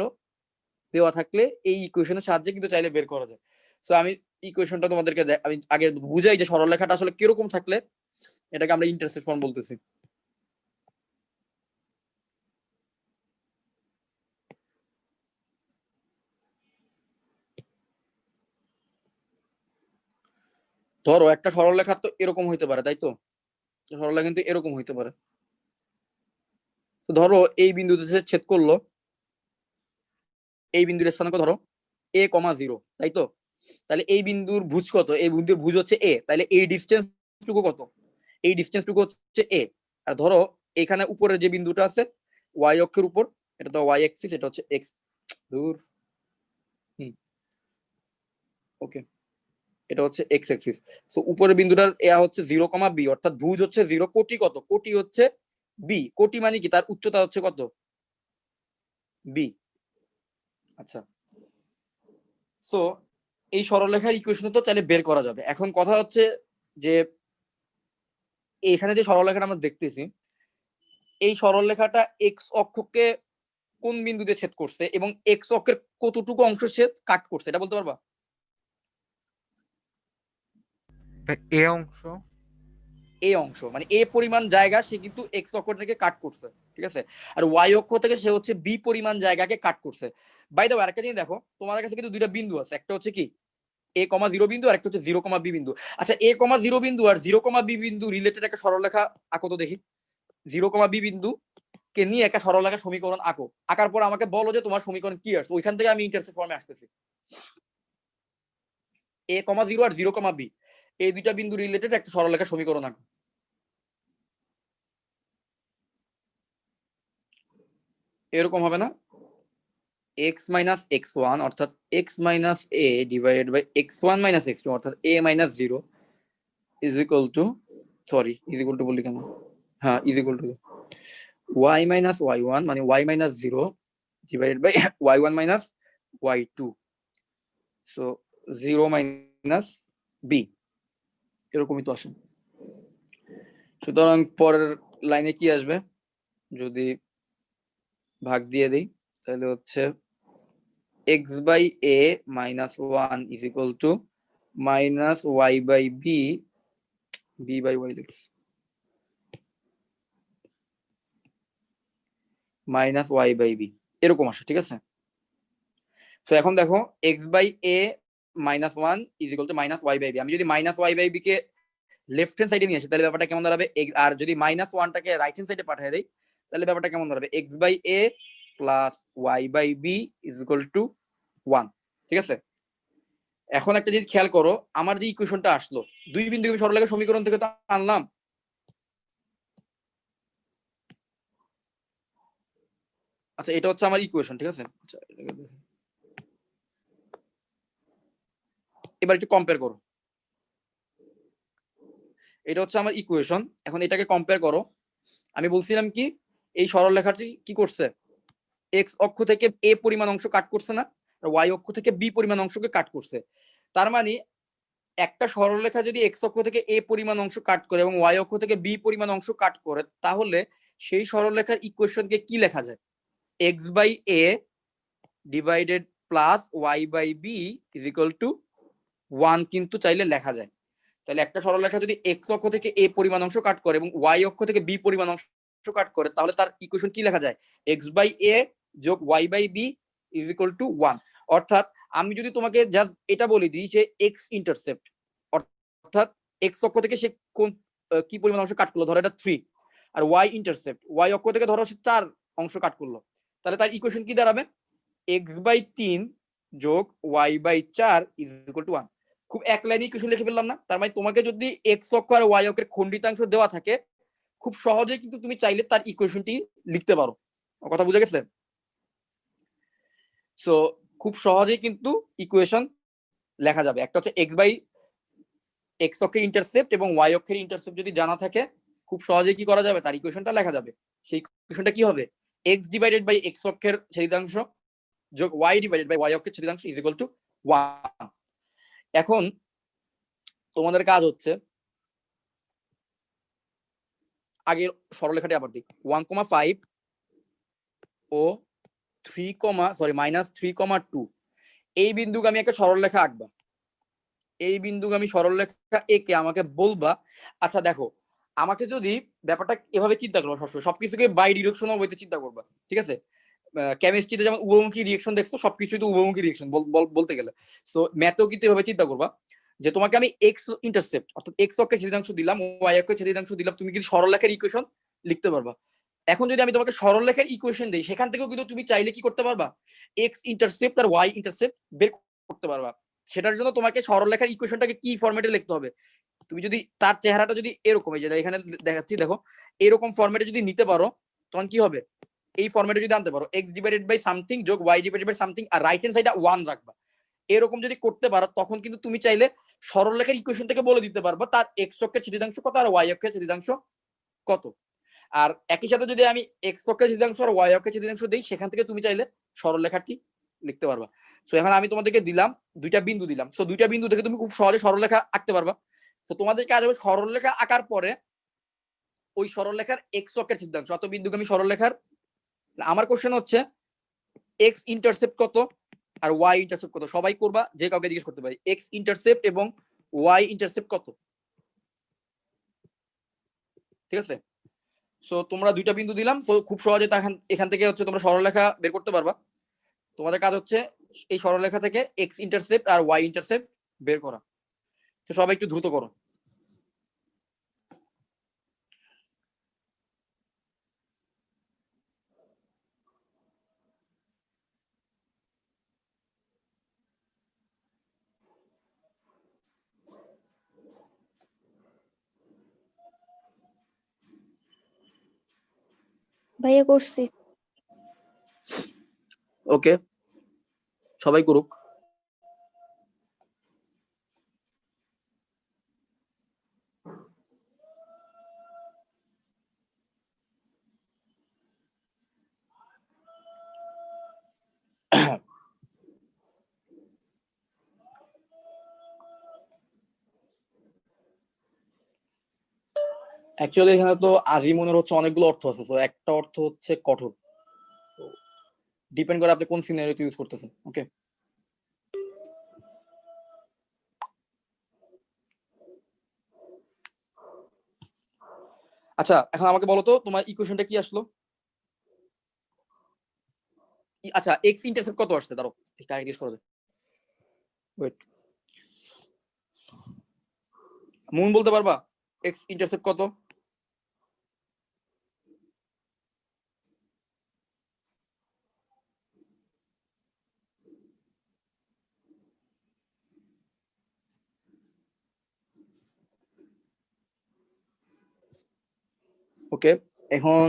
দেওয়া থাকলে এই ইকুয়েশনের সাহায্যে কিন্তু চাইলে বের করা যায়। সো আমি ইকুয়েশনটা তোমাদেরকে আমি আগে বুঝাই যে সরলরেখাটা আসলে কিরকম থাকলে এটাকে আমরা ইন্টারসেপ্ট ফর্ম বলতেছি। ধরো একটা সরলরেখা তো এরকম হইতে পারে, তাই তো? সরলরেখা কিন্তু এরকম হইতে পারে। তো ধরো এই বিন্দুতে ছেদ করলো, এই বিন্দুর স্থানাঙ্ক ধরো a,0, তাই তো? তাহলে এই বিন্দুর ভুজ কত? এই বিন্দুর ভুজ হচ্ছে a, তাহলে এই ডিসটেন্স টুকু কত? এই ডিসটেন্স টুকু হচ্ছে a। আর ধরো এখানে উপরে যে বিন্দুটা আছে y অক্ষের উপর, এটা তো y অ্যাক্সিস, এটা হচ্ছে x দূর, ওকে, এটা হচ্ছে x অ্যাক্সিস। সো উপরের বিন্দুটার এ হচ্ছে 0, b, অর্থাৎ ভুজ হচ্ছে 0, কোটি কত? কোটি হচ্ছে b। কোটি মানে কি? তার উচ্চতা হচ্ছে কত? b। আচ্ছা, সো এই সরলরেখার ইকুয়েশন তো চাইলে বের করা যাবে। এখন কথা হচ্ছে যে এখানে যে সরলরেখাটা আমরা দেখতেছি, এই সরলরেখাটা এক্স অক্ষকে কোন বিন্দুতে ছেদ করছে এবং এক্স অক্ষের কতটুকু অংশ ছেদ কাট করছে, এটা বলতে পারবা? এ অংশ, এ অংশ মানে এ পরিমাণ জায়গা সে কিন্তু এক্স অক্ষ থেকে কাট করছে, ঠিক আছে। আর ওয়াই অক্ষ থেকে সে হচ্ছে বি পরিমাণ জায়গাকে কাট করছে। বাই দ্য ওয়ে আরেকটা জিনিস দেখো, তোমাদের কাছে কিন্তু দুইটা বিন্দু আছে, একটা হচ্ছে কি a,0 বিন্দু, আর একটা হচ্ছে 0,b বিন্দু। আচ্ছা, a,0 বিন্দু আর 0,b বিন্দু রিলেটেড একটা সরলরেখা আঁকো তো দেখি। 0,b বিন্দু কে নিয়ে একটা সরলরেখা সমীকরণ আঁকো, আঁকার পর আমাকে বলো যে তোমার সমীকরণ কি আসছে, ওইখান থেকে আমি ইন্টারসেপ্ট ফর্মে আসতেছি। a,0 আর 0,b এই দুইটা বিন্দু রিলেটেড একটা সরলরেখা সমীকরণ আঁকো। এরকম হবে না, x মাইনাস x1 অর্থাৎ x minus a divided by x1 minus x2 অর্থাৎ a minus 0 is equal to, sorry is equal to বলি কেন, হ্যাঁ is equal to y minus y1 মানে y minus 0 divided by y1 minus y2, so 0 minus b, এরকমই তো আসে। সুতরাং পরের লাইনে কি আসবে, যদি ভাগ দিয়ে দেই তাহলে হচ্ছে x by a minus 1 is equal to minus y by b, b by y লিখছি, মাইনাস y by b, এরকম আসে, ঠিক আছে। তো এখন দেখো x by a minus 1 is equal to minus y by b, আমি যদি minus y by b K left hand সাইডে নিয়ে আসি তাহলে ব্যাপারটা কেমন দাঁড়াবে, আর যদি মাইনাস 1টাকে রাইট হ্যান্ড সাইডে পাঠিয়ে দেই তাহলে ব্যাপারটা কেমন দাঁড়াবে, x by a plus y by b is equal to 1, ঠিক আছে। এখন একটা জিনিস খেয়াল করো, আমার যে ইকুয়েশনটা আসলো দুই বিন্দু সরলরেখার সমীকরণ থেকে তো আনলাম, আচ্ছা এটা হচ্ছে আমার ইকুয়েশন, ঠিক আছে। আচ্ছা, এবার একটু কম্পেয়ার করো, এটা হচ্ছে আমার ইকুয়েশন, এখন এটাকে কম্পেয়ার করো। আমি বলছিলাম কি এই সরলরেখাটি কি করছে, এক্স অক্ষ থেকে এ পরিমাণ অংশ কাট করছে না, আর ওয়াই অক্ষ থেকে বি পরিমাণ অংশকে কাট করছে। তার মানে একটা সরলরেখা যদি এক্স অক্ষ থেকে এ পরিমাণ অংশ কাট করে এবং ওয়াই অক্ষ থেকে বি পরিমাণ অংশ কাট করে, তাহলে সেই সরলরেখার ইকুয়েশনকে কি লেখা যায়, x by a divided plus y by b is equal to 1 কিন্তু চাইলে লেখা যায়। তাহলে একটা সরলরেখা যদি এক্স অক্ষ থেকে এ পরিমাণ অংশ কাট করে এবং ওয়াই অক্ষ থেকে বি পরিমাণ অংশ কাট করে, তাহলে তার ইকুয়েশন কি লেখা যায়? এক্স বাই এ যোগ y by b is equal to 1। অর্থাৎ আমি যদি তোমাকে জাস্ট এটা বলে দিই যে এক্স ইন্টারসেপ্ট, অর্থাৎ এক্স অক্ষ থেকে সে কোন কি পরিমাণ অংশ কাট করলো, ধরো এটা 3, আর ওয়াই ইন্টারসেপ্ট ওয়াই অক্ষ থেকে ধরো সে 4 অংশ কাট করলো, তাহলে তার ইকুয়েশন কি দাঁড়াবে? এক্স বাই 3 যোগ y by 4 is equal to 1। খুব এক লাইনে ইকুয়েশন লিখে ফেললাম না? তার মানে তোমাকে যদি এক্স অক্ষ আর ওয়াই অক্ষের খণ্ডিতাংশ দেওয়া থাকে, খুব সহজেই কিন্তু তুমি চাইলে তার ইকুয়েশনটি লিখতে পারো। কথা বুঝে গেছে? সো খুব সহজেই কিন্তু ইকুয়েশন লেখা যাবে। একটা হচ্ছে এক্স বাই এক্স অক্ষের ইন্টারসেপ্ট এবং ওয়াই অক্ষের ইন্টারসেপ্ট যদি জানা থাকে, খুব সহজেই কি করা যাবে? তার ইকুয়েশনটা লেখা যাবে। সেই ইকুয়েশনটা কি হবে? এক্স ডিভাইডেড বাই এক্স অক্ষের ছেদিতাংশ যোগ ওয়াই ডিভাইডেড বাই ওয়াই অক্ষের ছেদিতাংশ ইজ ইকুয়াল টু 1। এখন তোমাদের কাজ হচ্ছে আগের সরলরেখাটি আবার দিই। 1,5 ও -3,2 এই বিন্দুগামী একটা সরলরেখা আঁকবা। এই বিন্দুগামী সরলরেখা এঁকে আমাকে বলবা, আচ্ছা দেখো, আমাকে যদি ব্যাপারটা এভাবে চিন্তা করবো, সবসময় সবকিছুকে বাই ডিরেকশনাল ওয়েতে চিন্তা করবা, ঠিক আছে? কেমিস্ট্রিতে যেমন উভমুখী রিয়েকশন দেখছো, সবকিছুই তো উভমুখী রিয়েকশন বলতে গেলে। তো ম্যাথেও কিন্তু এভাবে চিন্তা করবা যে তোমাকে আমি এক্স ইন্টারসেপ্ট অর্থাৎ এক্স অক্ষের ছেদিতাংশ দিলাম, ওয়াই অক্ষের ছেদিতাংশ দিলাম, তুমি কিন্তু সরলরেখার ইকুয়েশন লিখতে পারবা। এখন যদি আমি তোমাকে সরলরেখার ইকুয়েশন দেই, সেখান থেকেও কিন্তু তুমি চাইলে কি করতে পারবা? এক্স ইন্টারসেপ্ট আর ওয়াই ইন্টারসেপ্ট বের করতে পারবা। সেটার জন্য তোমাকে সরলরেখার ইকুয়েশনটাকে কি ফরম্যাটে লিখতে হবে? তুমি যদি তার চেহারাটা যদি এরকম, এই যে এখানে দেখাচ্ছি দেখো, এরকম ফরম্যাটে যদি নিতে পারো, তখন কি হবে? এই ফরম্যাটে যদি আনতে পারো, এক্স ডিভাইডেড বাই সামথিং যোগ ওয়াই ডিভাইডেড বাই সামথিং, আর রাইট হ্যান্ড সাইডে 1 রাখবা, এরকম যদি করতে পারো, তখন কিন্তু তুমি চাইলে সরলরেখার ইকুয়েশন থেকে বলে দিতে পারবো তার এক্স অক্ষের ছেদিতাংশ কত আর ওয়াই অক্ষের ছেদিতাংশ কত। আর একই সাথে যদি আমি এক্স অক্ষের ছেদিতাংশ আর ওয়াই অক্ষের ছেদিতাংশ দেই, সেখান থেকে তুমি চাইলে সরলরেখাটি লিখতে পারবা। সো এখন আমি তোমাদেরকে দিলাম দুইটা বিন্দু দিলাম, সো দুইটা বিন্দু থেকে তুমি খুব সহজে সরলরেখা আঁকতে পারবা। তো তোমাদের কাজ হবে সরলরেখা আঁকার পরে ওই সরলরেখার এক্স অক্ষের ছেদিতাংশ, অত বিন্দুগামী সরলরেখার। আমার কোশ্চেন হচ্ছে এক্স ইন্টারসেপ্ট কত আর ওয়াই ইন্টারসেপ্ট কত? সবাই করবা, যে কাউকে জিজ্ঞেস করতে পারি এক্স ইন্টারসেপ্ট এবং ওয়াই ইন্টারসেপ্ট কত, ঠিক আছে? সো তোমরা দুইটা বিন্দু দিলাম, সো খুব সহজে এখান থেকে হচ্ছে তোমরা সরলরেখা বের করতে পারবা। তোমাদের কাজ হচ্ছে এই সরলরেখা থেকে এক্স ইন্টারসেপ্ট আর ওয়াই ইন্টারসেপ্ট বের করা। তো সবাই একটু দ্রুত করো। ভাইয়া করছি। ওকে, সবাই করুক। অ্যাকচুয়ালি এখানে তো আজিমনের হচ্ছে অনেকগুলো অর্থ আছে। তো একটা অর্থ হচ্ছে কঠোর, ডিপেন্ড করে আপনি কোন সিনারিওতে ইউজ করতেছেন। ওকে, আচ্ছা এখন আমাকে বলো তো তোমার ইকুয়েশনটা কি আসলো? আচ্ছা এক্স ইন্টারসেপ্ট কত আসছে? দাঁড়াও এটা জিজ্ঞেস করা যায়। ওয়েট, মুন বলতে পারবা এক্স ইন্টারসেপ্ট কত? ওকে, এখন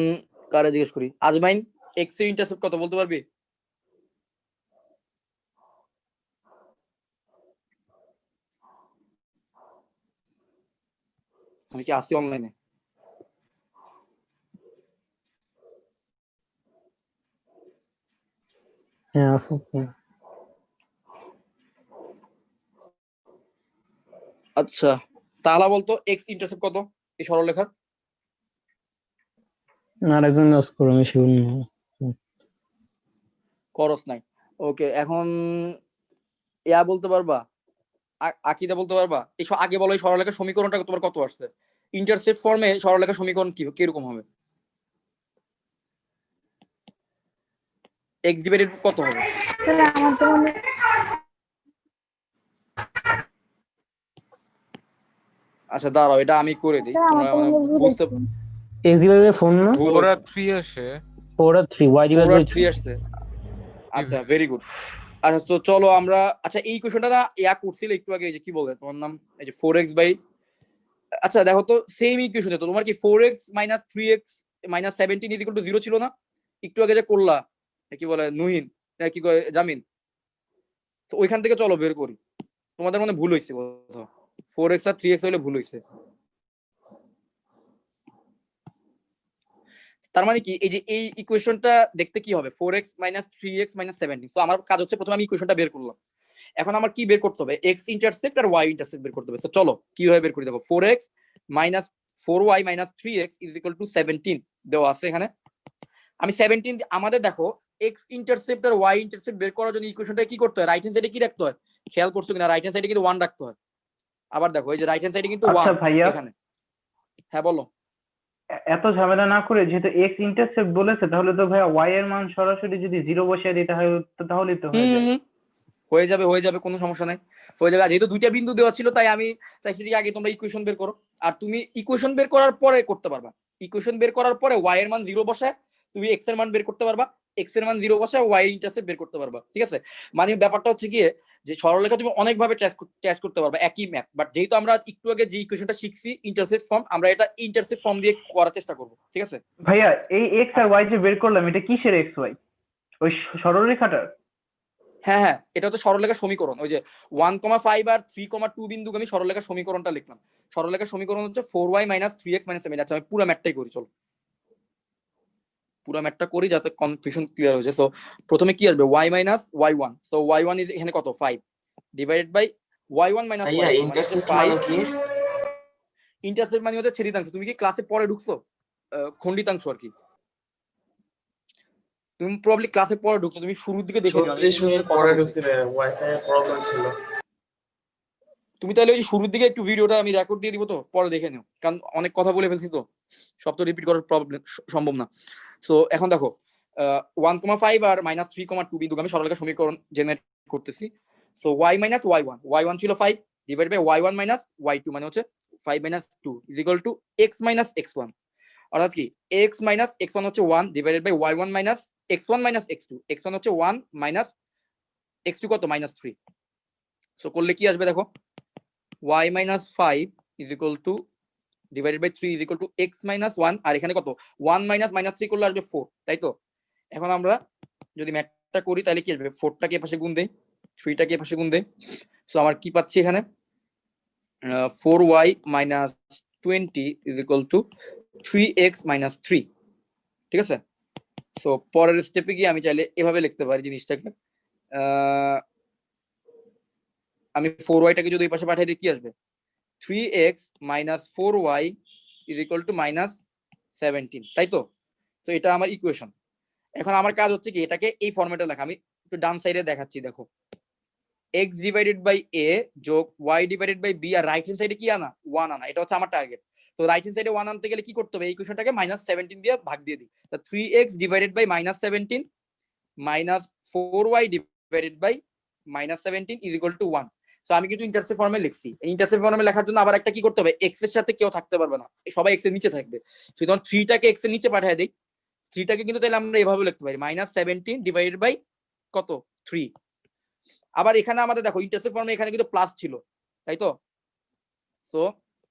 কারে জিজ্ঞেস করি? আজমাইন, এক্স এর ইন্টারসেপ্ট কত বলতে পারবি? আমি কি আসি অনলাইনে? হ্যাঁ আছে। আচ্ছা তাহলে বলতো এক্স ইন্টারসেপ্ট কত এই সরলরেখার? আরেকজন ইউজ করো, আমি শিওর না। করস নাই। ওকে, এখন বলতে পারবা, আকিদা বলতে পারবা, আগে বলো এই সরলরেখার সমীকরণটা তোমার কত আসছে? ইন্টারসেপ্ট ফর্মে সরলরেখার সমীকরণ কিরকম হবে? এক্স ডিভাইডেড কত হবে? স্যার আমার তো মনে আচ্ছা দাঁড়াও, এটা আমি করে দিই, স্যার আমার তোমরা তো মনে বুঝতে x ডিভাইডেড 4 না ভুল 4 হয়েছে। আর 3 আসে। 4 আর 3 y 4 ডিভাইডেড আর 3 আসছে। আচ্ছা ভেরি গুড। আচ্ছা তো চলো আমরা, আচ্ছা এই কোশ্চেনটা না করছিল একটু আগে, এই যে কি বলে তোমার নাম, এই যে 4x বাই, আচ্ছা দেখো তো সেম ইকুয়েশনে তো তোমার কি 4x - 3x - 17 = 0 ছিল না? একটু আগে যে করলা, কি বলে নুহিন, কি কয় জামিন, তো ওইখান থেকে চলো বের করি। তোমাদের মনে ভুল হয়েছে কোথাও, 4x আর 3x হইলে ভুল হয়েছে। তার মানে কি, এই যে এই ইকুয়েশনটা দেখতে কি হবে, 4x - 3x - 17। তো আমার কাজ হচ্ছে প্রথমে আমি ইকুয়েশনটা বের করলাম, এখন আমার কি বের করতে হবে, x ইন্টারসেপ্ট আর y ইন্টারসেপ্ট বের করতে হবে। তো চলো কিভাবে বের করি, দেখো 4x - 4y - 3x = 17 দেওয়া আছে এখানে। আমি 17, আমাদের দেখো x ইন্টারসেপ্ট আর y ইন্টারসেপ্ট বের করার জন্য ইকুয়েশনটা কি করতে হয়, রাইট হ্যান্ড সাইডে কি রাখতে হয়, খেয়াল করছো কিনা, রাইট হ্যান্ড সাইডে কিন্তু 1 রাখতে হয়। আবার দেখো এই যে রাইট হ্যান্ড সাইডে কিন্তু 1 আচ্ছা ভাইয়া, এখানে। হ্যাঁ বলো। এত ঝামেলা না করে যেহেতু x ইন্টারসেপ্ট বলেছে, তাহলে তো ভাইয়া y এর মান সরাসরি যদি 0 বসিয়ে দিতে হয় তাহলেই তো হয়ে যায়। হয়ে যাবে, কোনো সমস্যা নাই, হয়ে যাবে। আর যেহেতু দুইটা বিন্দু দেওয়া ছিল, তাই আমি চাইছি যে আগে তোমরা ইকুয়েশন বের করো, আর তুমি ইকুয়েশন বের করার পরে করতে পারবা। ইকুয়েশন বের করার পরে y এর মান 0 বসায় তুমি x এর মান বের করতে পারবা, x এর মান 0 বসায় y এর ইন্টারসেপ্ট বের করতে পারবা, ঠিক আছে? মানে ব্যাপারটা হচ্ছে গিয়ে যে সরলরেখা তুমি অনেকভাবে ট্রেস করতে পারবা একই ম্যাথ, বাট যেহেতু আমরা একটু আগে যে ইকুয়েশনটা শিখছি ইন্টারসেপ্ট ফর্ম, আমরা এটা ইন্টারসেপ্ট ফর্ম দিয়ে করার চেষ্টা করব, ঠিক আছে? ভাইয়া এই x আর y যে বের করলাম, এটা কিসের x y? ওই সরলরেখাটার? হ্যাঁ, এটা হচ্ছে সরলরেখার সমীকরণ। ওই যে 1,5 আর 3,2 বিন্দুকে আমি সরলরেখার সমীকরণটা লিখলাম। সরলরেখার সমীকরণ হচ্ছে 4y - 3x - 7। আচ্ছা আমি পুরো ম্যাথটাই করি, চলো পুরো ম্যাথটা করি যাতে কনফিউশন ক্লিয়ার হয়ে যায়। সো প্রথমে কি আসবে, y - y1, so y1 is এখানে কত, 5 ডিভাইডেড বাই y1 - ভাইয়া y2 মানে ইন্টারসেপ্ট 5। মানে কি? ইন্টারসেপ্ট মানে হচ্ছে ছেদিতাংশ। তুমি কি ক্লাসে পরে ঢুকছো, খণ্ডিতাংশ আর কি, তুমি প্রবাবলি ক্লাসে পরে ঢুকছো, তুমি শুরুর দিকে দেখে নিও। 36 মিনিট পরে ঢুকছি রে, ওয়াইফাই এর প্রবলেম ছিল। তুমি তাহলে ওই যে শুরুর দিকে একটু ভিডিওটা আমি রেকর্ড দিয়ে দিব, তো পরে দেখে নিও, কারণ অনেক কথা বলে ফেলছি তো, সব তো রিপিট করার প্রবলেম সম্ভব না। সো এখন দেখো 1,5 আর -3,2 বিন্দু আমি সরলরেখা সমীকরণ জেনারেট করতেছি। সো y - y1 ছিল 5 ডিভাইড বাই y1 - y2 মানে হচ্ছে 5 - 2 = x - x1, অর্থাৎ কি x - x1 হচ্ছে 1 divided by y1 - x1 - x2, x1 হচ্ছে 1 মাইনাস x2 কত -3। সো করলে কি আসবে দেখো, y - 5 ডিভাইডেড বাই 3 x - 1, আর এখানে কত 1 - -3 করলে আসবে 4, তাই তো? এখন আমরা যদি ম্যাথটা করি তাহলে কি আসবে, 4টাকে এপাশে গুণ দেই, 3টাকে এপাশে গুণ দেই। সো আমার কি পাচ্ছি এখানে, 4y - 20 3x - 3, ঠিক আছে? সো পরের স্টেপে গিয়ে আমি চাইলে এভাবে লিখতে পারি জিনিসটাকে, আমি 4y টাকে যদি এই পাশে পাঠিয়ে দিই কি আসবে, 3x - 4y = -17, তাই তো? তো এটা আমার ইকুয়েশন। এখন আমার কাজ হচ্ছে কি এটাকে এই ফরম্যাটে লেখা। আমি একটু ডান সাইডে দেখাচ্ছি, দেখো x ডিভাইডেড বাই a যোগ y ডিভাইডেড বাই b, আর রাইট হ্যান্ড সাইডে কি আনা, 1 আনা, এটা হচ্ছে আমার টার্গেট। তো রাইট হ্যান্ড সাইডে 1 আনতে গেলে কি করতে হবে, এই ইকুয়েশনটাকে -17 দিয়ে ভাগ দিয়ে দিই। তো 3x divided by -17 -4y divided by -17 = 1। So আমি কিন্তু ইন্টারসেপ্ট ফর্মে লিখছি। এই ইন্টারসেপ্ট ফর্মে লেখার জন্য আবার একটা কি করতে হবে, x এর সাথে কেউ থাকতে পারবে না, সবাই x এর নিচে থাকবে। সুতরাং 3টাকে x এর নিচে পাঠিয়ে দেই। 3টাকে কিন্তু তাহলে আমরা এভাবে লিখতে পারি -17 ডিভাইডেড বাই কত 3। আবার এখানে আমাদের দেখো ইন্টারসেপ্ট ফর্মে এখানে কিন্তু প্লাস ছিল, তাই তো? সো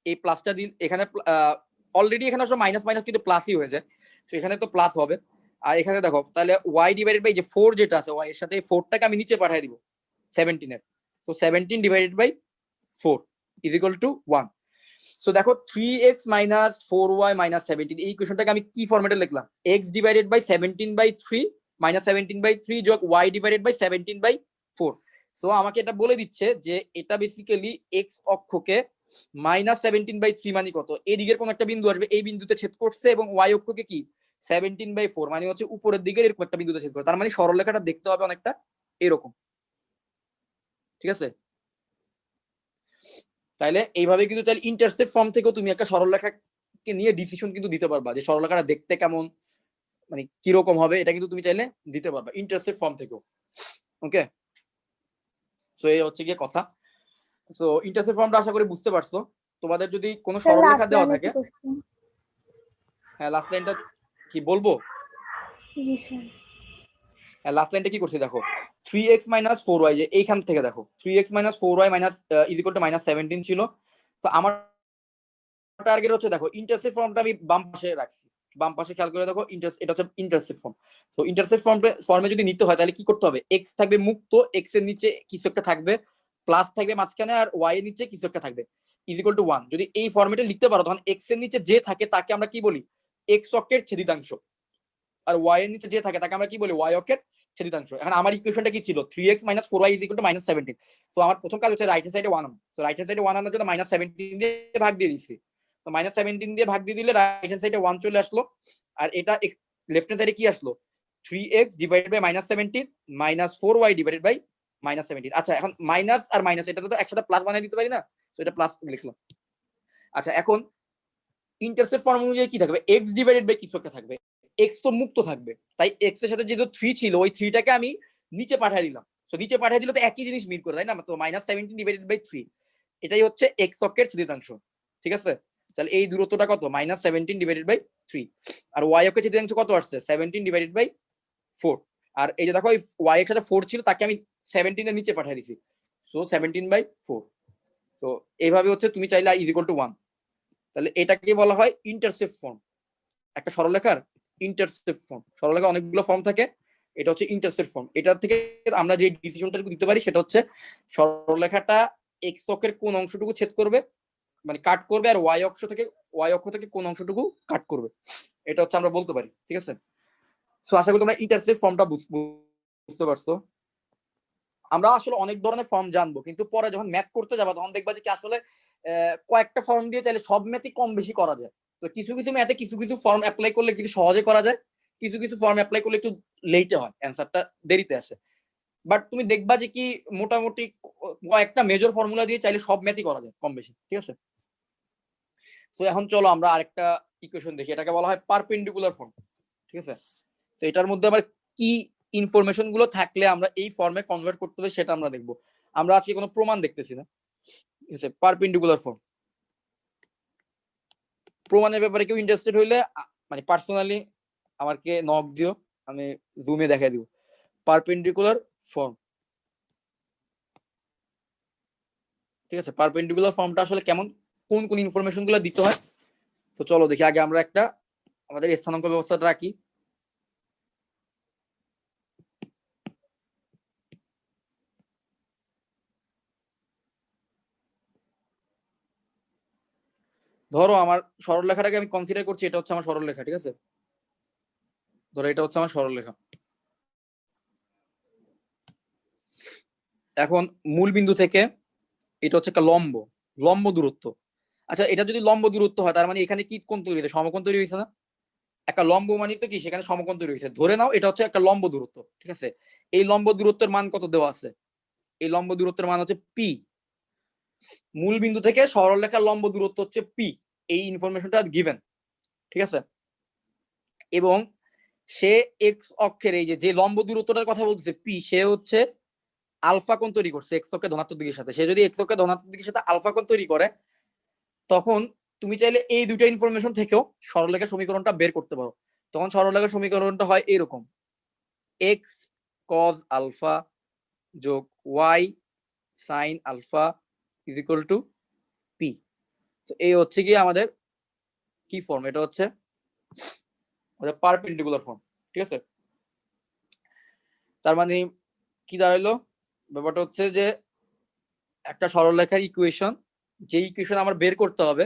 এই প্লাসটা দিন এখানে, অলরেডি এখানে আসলে মাইনাস মাইনাস কিন্তু প্লাসই হয়ে যায়, তো এখানে তো প্লাস হবে। আর এখানে দেখো তাহলে y ডিভাইডেড বাই যে 4 যেটা আছে y এর সাথে এই 4টাকে আমি নিচে পাঠিয়ে দিব 17 এর। তো 17 ডিভাইডেড বাই 4 = 1। সো দেখো 3x - 4y - 17, এই ইকুয়েশনটাকে আমি কি ফরম্যাটে লিখলাম, x ডিভাইডেড বাই 17/3 -17/3 যোগ y ডিভাইডেড বাই 17/4। সো আমাকে এটা বলে দিচ্ছে যে এটা বেসিক্যালি x অক্ষকে -17/3 মানে কত, এদিকের কোন একটা বিন্দু আসবে, এই বিন্দুতে ছেদ করছে, এবং y অক্ষকে কি 17/4 মানে হচ্ছে উপরের দিকে এরকম একটা বিন্দুতে ছেদ করে। তার মানে সরলরেখাটা দেখতে হবে অনেকটা এরকম, ঠিক আছে? তাইলে এইভাবে কিন্তু তাহলে ইন্টারসেপ্ট ফর্ম থেকেও তুমি একটা সরলরেখাকে নিয়ে ডিসিশন কিন্তু দিতে পারবা যে সরলরেখাটা দেখতে কেমন, মানে কিরকম হবে, এটা কিন্তু তুমি চাইলে দিতে পারবা ইন্টারসেপ্ট ফর্ম থেকেও। ওকে, সো এই হচ্ছে গিয়ে কথা। সো ইন্টারসেপ্ট ফর্মটা আশা করি বুঝতে পারছো। তোমাদের যদি কোনো স্যার সরলরেখা লাস্ট দেওয়া লাইনে থাকে, কি কোশ্চেন? হ্যাঁ লাস্ট লাইনটা কি বলবো? জি স্যার। হ্যাঁ লাস্ট লাইনটা কি করছি দেখো, 3x - 4y, যে এইখান থেকে দেখো 3x - 4y -17 ছিল। তো আমার টার্গেট হচ্ছে দেখো ইন্টারসেপ্ট ফর্মটা আমি বাম পাশে রাখছি, বাম পাশে খেয়াল করে দেখো এটা হচ্ছে ইন্টারসেপ্ট ফর্ম। সো ইন্টারসেপ্ট ফর্মে যদি নিতে হয় তাহলে কি করতে হবে, x থাকবে মুক্ত, x এর নিচে কিছু একটা থাকবে, প্লাস থাকবে মাঝখানে, আর y এর নিচে কিছু একটা থাকবে, ইকুয়াল টু 1। যদি এই ফর্মেটে লিখতে পারো তখন x এর নিচে যে থাকে তাকে আমরা কি বলি, x অক্ষের ছেদিতাংশ, আর y এর নিচে যে থাকে তাকে আমরা কি বলি, y অক্ষের ছেদিতাংশ। এখন আমার ইকুয়েশনটা কি ছিল, 3x - 4y =-17। তো আমার প্রথম কাজ হচ্ছে রাইট হ্যান্ড সাইডে 1 আনো। তো রাইট হ্যান্ড সাইডে 1 আনার জন্য -17 দিয়ে ভাগ দিয়ে দিছি। তো -17 দিয়ে ভাগ দিয়ে দিলে রাইট হ্যান্ড সাইডে 1 চলে আসলো, আর এটা লেফট হ্যান্ড সাইডে কি আসলো, 3x / -17 -4y / -17। আচ্ছা এখন মাইনাস আর মাইনাস এটা তো একসাথে প্লাস বানিয়ে দিতে পারি না, তো এটা প্লাস লিখলাম। আচ্ছা এখন ইন্টারসেপ্ট ফর্ম অনুযায়ী কি থাকবে, x / কিছু একটা থাকবে, x তো মুক্ত থাকবে, তাই x এর সাথে যেহেতু 3 ছিল ওই 3টাকে আমি নিচে পাঠিয়ে দিলাম। তো নিচে পাঠিয়ে দিলে তো একই জিনিস মিল করে, তাই না? তো -17 / 3 এটাই হচ্ছে x অক্ষের ছেদিতাংশ, ঠিক আছে? তাহলে এই দূরত্বটা কত, -17 / 3। আর y অক্ষের ছেদিতাংশ কত আসছে, 17 / 4। আর এই যে দেখো y এর সাথে 4 ছিল তাকে আমি 17 এর নিচে পাঠিয়ে দিছি, সো 17/4। তো এইভাবে হচ্ছে তুমি চাইলে =1। তাহলে এটাকে বলা হয় ইন্টারসেপ্ট ফর্ম, একটা সরলরেখার ইন্টারসেপ্ট ফর্ম। সরলরেখার অনেকগুলো ফর্ম থাকে, এটা হচ্ছে ইন্টারসেপ্ট ফর্ম। এটা থেকে আমরা যে ডিসিশনটা দিতে পারি সেটা হচ্ছে সরলরেখাটা এক্স অক্ষের কোন অংশটুকু ছেদ করবে, মানে কাট করবে, আর ওয়াই অক্ষ থেকে কোন অংশটুকু কাট করবে, এটা হচ্ছে আমরা বলতে পারি, ঠিক আছে? সো আশা করি তোমরা ইন্টারসেপ্ট ফর্মটা বুঝতে পারছো। আমরা আসলে অনেক ধরনের ফর্ম জানবো, কিন্তু পরে যখন ম্যাথ করতে যাবো তখন দেখবা যে কি আসলে কয়েকটা ফর্ম দিয়ে চাইলে সব ম্যাথই কম বেশি করা যায়। তো কিছু কিছু ম্যাথে কিছু কিছু ফর্ম অ্যাপ্লাই করলে কিছু সহজে করা যায়, কিছু কিছু ফর্ম অ্যাপ্লাই করলে একটু লেটে হয়, অ্যান্সারটা দেরিতে আসে। বাট তুমি দেখবা যে কি মোটামুটি কয়েকটা মেজর ফর্মুলা দিয়ে চাইলে সব ম্যাথই করা যায় কম বেশি, ঠিক আছে? তো এখন চলো আমরা আরেকটা ইকুয়েশন দেখি, এটাকে বলা হয় পারপেন্ডিকুলার ফর্ম, ঠিক আছে? তো এটার মধ্যে আবার কি ইনফরমেশন গুলো থাকলে আমরা এই ফর্মে কনভার্ট করতে হবে সেটা আমরা দেখবো। আমরা আজকে কোনো প্রমাণ দেখতেছি না, ঠিক আছে? পারপেন্ডিকুলার ফর্ম, প্রমাণের ব্যাপারে কেউ ইন্টারেস্টেড হইলে মানে পার্সোনালি আমাকে নক দিও, আমি জুমে দেখাই দিব পারপেন্ডিকুলার ফর্ম, ঠিক আছে? পারপেন্ডিকুলার ফর্মটা আসলে কেমন, কোন কোন ইনফরমেশন গুলো দিতে হয়। তো চলো দেখি, আগে আমরা একটা আমাদের স্থানাঙ্ক ব্যবস্থাটা রাখি। ধরো আমার সরলরেখাটাকে আমি কনসিডার করছি, এটা হচ্ছে আমার সরলরেখা, ঠিক আছে? ধরো এটা হচ্ছে আমার সরলরেখা। এখন মূল বিন্দু থেকে এটা হচ্ছে একটা লম্ব দূরত্ব। আচ্ছা এটা যদি লম্ব দূরত্ব হয় তার মানে এখানে কি কোণ তৈরি হয়েছে, সমকোণ তৈরি হয়েছে না? একটা লম্ব মানে তো কি, সেখানে সমকোণ তৈরি হয়েছে। ধরে নাও এটা হচ্ছে একটা লম্ব দূরত্ব, ঠিক আছে? এই লম্ব দূরত্বের মান কত দেওয়া আছে, এই লম্ব দূরত্বের মান হচ্ছে পি। মূল বিন্দু থেকে সরলরেখার লম্ব দূরত্ব হচ্ছে পি, এই ইনফরমেশনটা গিভেন, ঠিক আছে? এবং সে এক্স অক্ষের এই যে লম্ব দূরত্বটার কথা বলতেছে পি, সে হচ্ছে আলফা কোণ তৈরি করছে এক্স অক্ষের ধনাত্মক দিকের সাথে। সে যদি এক্স অক্ষের ধনাত্মক দিকের সাথে আলফা কোণ তৈরি করে, তখন তুমি চাইলে এই দুইটা ইনফরমেশন থেকেও সরলরেখার সমীকরণটা বের করতে পারো। তখন সরলরেখার সমীকরণটা হয় এরকম, এক্স কজ আলফা যোগ y sine alpha is equal to p. তো এই হচ্ছে কি আমাদের কি ফর্ম, এটা হচ্ছে আমাদের পারপেন্ডিকুলার ফর্ম, ঠিক আছে? তার মানে কি দাঁড়াইলো, ব্যাপারটা হচ্ছে যে একটা সরলরেখার ইকুয়েশন, যে ইকুয়েশন আমার বের করতে হবে,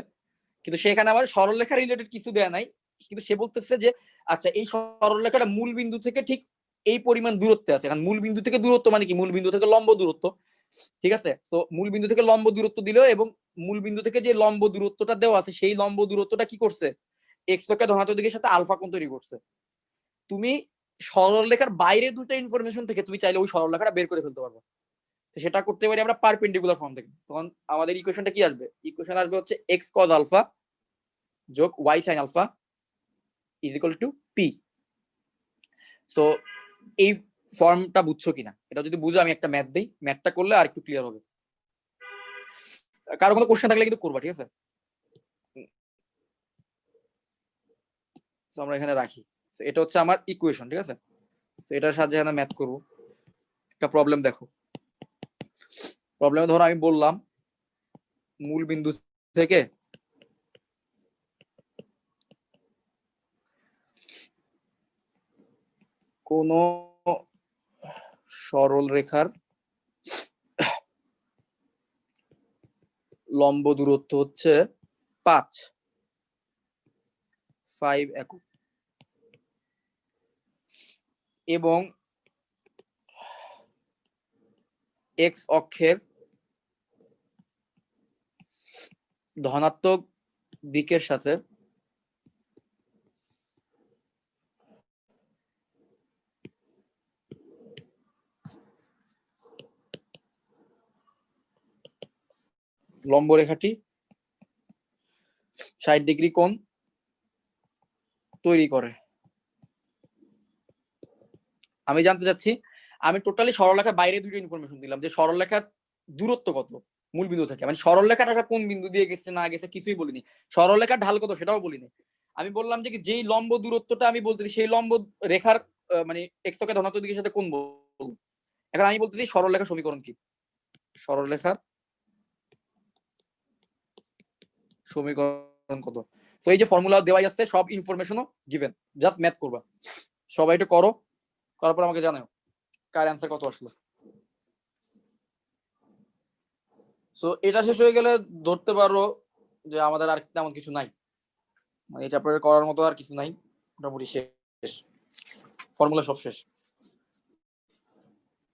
কিন্তু সেখানে আমার সরলরেখা রিলেটেড কিছু দেয়া নাই, কিন্তু সে বলতেছে যে আচ্ছা এই সরলরেখাটা মূল বিন্দু থেকে ঠিক এই পরিমাণ দূরত্বে আছে। এখন মূল বিন্দু থেকে দূরত্ব মানে কি, মূল বিন্দু থেকে লম্ব দূরত্ব, ঠিক আছে? তো মূল বিন্দু থেকে লম্ব দূরত্ব দিল, এবং মূল বিন্দু থেকে যে লম্ব দূরত্বটা দেওয়া আছে সেই লম্ব দূরত্বটা কি করছে, এক্স অক্ষের ধনাত্মক দিকের সাথে আলফা কোণ তৈরি করছে। তুমি সরলরেখার বাইরে দুটো ইনফরমেশন থেকে তুমি চাইলে ওই সরলরেখাটা বের করে ফেলতে পারবে। তো সেটা করতে পারি আমরা পারপেন্ডিকুলার ফর্ম থেকে। তখন আমাদের ইকুয়েশনটা কি আসবে? ইকুয়েশন আসবে হচ্ছে এক্স কজ আলফা যোগ y sine alpha is equal to p. তো এই ফর্মটা বুঝছো কিনা, এটা যদি বুঝো আমি একটা ম্যাথ দিই, ম্যাথটা করলে আর একটু ক্লিয়ার হবে। কারো কোনো কোশ্চেন থাকলে কিন্তু করবা, ঠিক আছে? তো আমরা এখানে রাখি, তো এটা হচ্ছে আমার ইকুয়েশন, ঠিক আছে? তো এটার সাহায্যে এখানে ম্যাথ করব। একটা প্রবলেম দেখো, প্রবলেমে ধরো আমি বললাম মূল বিন্দু থেকে কোন সরল রেখার লম্ব দূরত্ব হচ্ছে 5 একক এবং এক্স অক্ষের ধনাত্মক দিকের সাথে লম্ব রেখাটি 60 ডিগ্রি কোণ তৈরি করে। আমি জানতে চাচ্ছি, আমি টোটালি সরলরেখার বাইরে দুটো ইনফরমেশন দিলাম, যে সরলরেখার দূরত্ব কত মূল বিন্দু থেকে, মানে সরলরেখাটা কোন বিন্দু দিয়ে গেছে না গেছে কিছুই বলিনি, সরলরেখার ঢাল কত সেটাও বলিনি। আমি বললাম যে যেই লম্ব দূরত্বটা আমি বলতেছি সেই লম্ব রেখার মানে এক্স অক্ষের ধনাত্মক দিকের সাথে কোন বলবো। এখন আমি বলতেছি সরলরেখার সমীকরণ কি, সরলরেখার সমীকরণ কত। তো এই যে ফর্মুলা দেওয়াই আছে, সব ইনফরমেশনও গিভেন, জাস্ট ম্যাথ করবা। সবাই এটা করো, করার পর আমাকে জানাও কার অ্যান্সার কত আসলো। সো এটা শেষ হয়ে গেলে ধরতে পারো যে আমাদের আর তেমন কিছু নাই, মানে এই চ্যাপ্টারে করার মতো আর কিছু নাই, মোটামুটি শেষ, ফর্মুলা সব শেষ।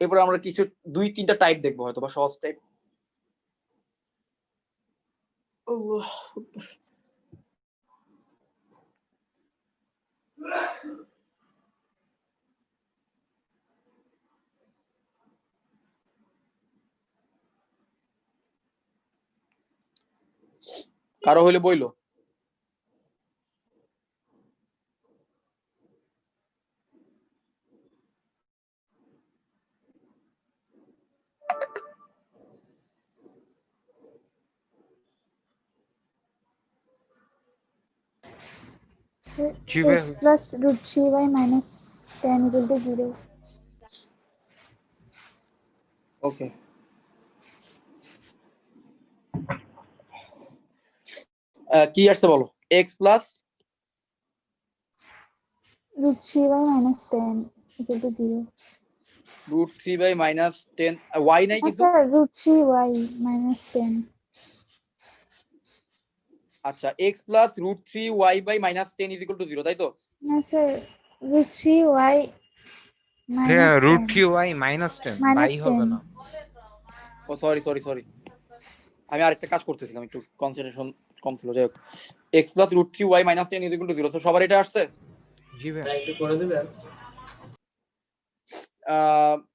এরপরে আমরা কিছু 2-3টা টাইপ দেখবো, হয়তো বা সহজ টাইপ। কারো হইলে বইলো। So জি ভাই। x plus root 3y minus 10 equal to 0. ওকে, কি আসছে বলো? X plus Root 3y minus 10 equal to 0. Root 3/-10 y নাই কিছু। আচ্ছা, root 3y minus 10. আচ্ছা, x plus root 3y/-10 is equal to 0, তাই তো? না স্যার, root 3y হ্যাঁ, minus root 10. Three y minus 10 Minus by হবে 10. না। ও সরি, আমি আরেকটা কাজ করতেছিলাম, একটু কনসেন্ট্রেশন কম ছিল। যাই হোক, x plus root 3y-10 is equal to 0। তো সবার এটা আসছে? জি ভাই। একটু করে দিবেন।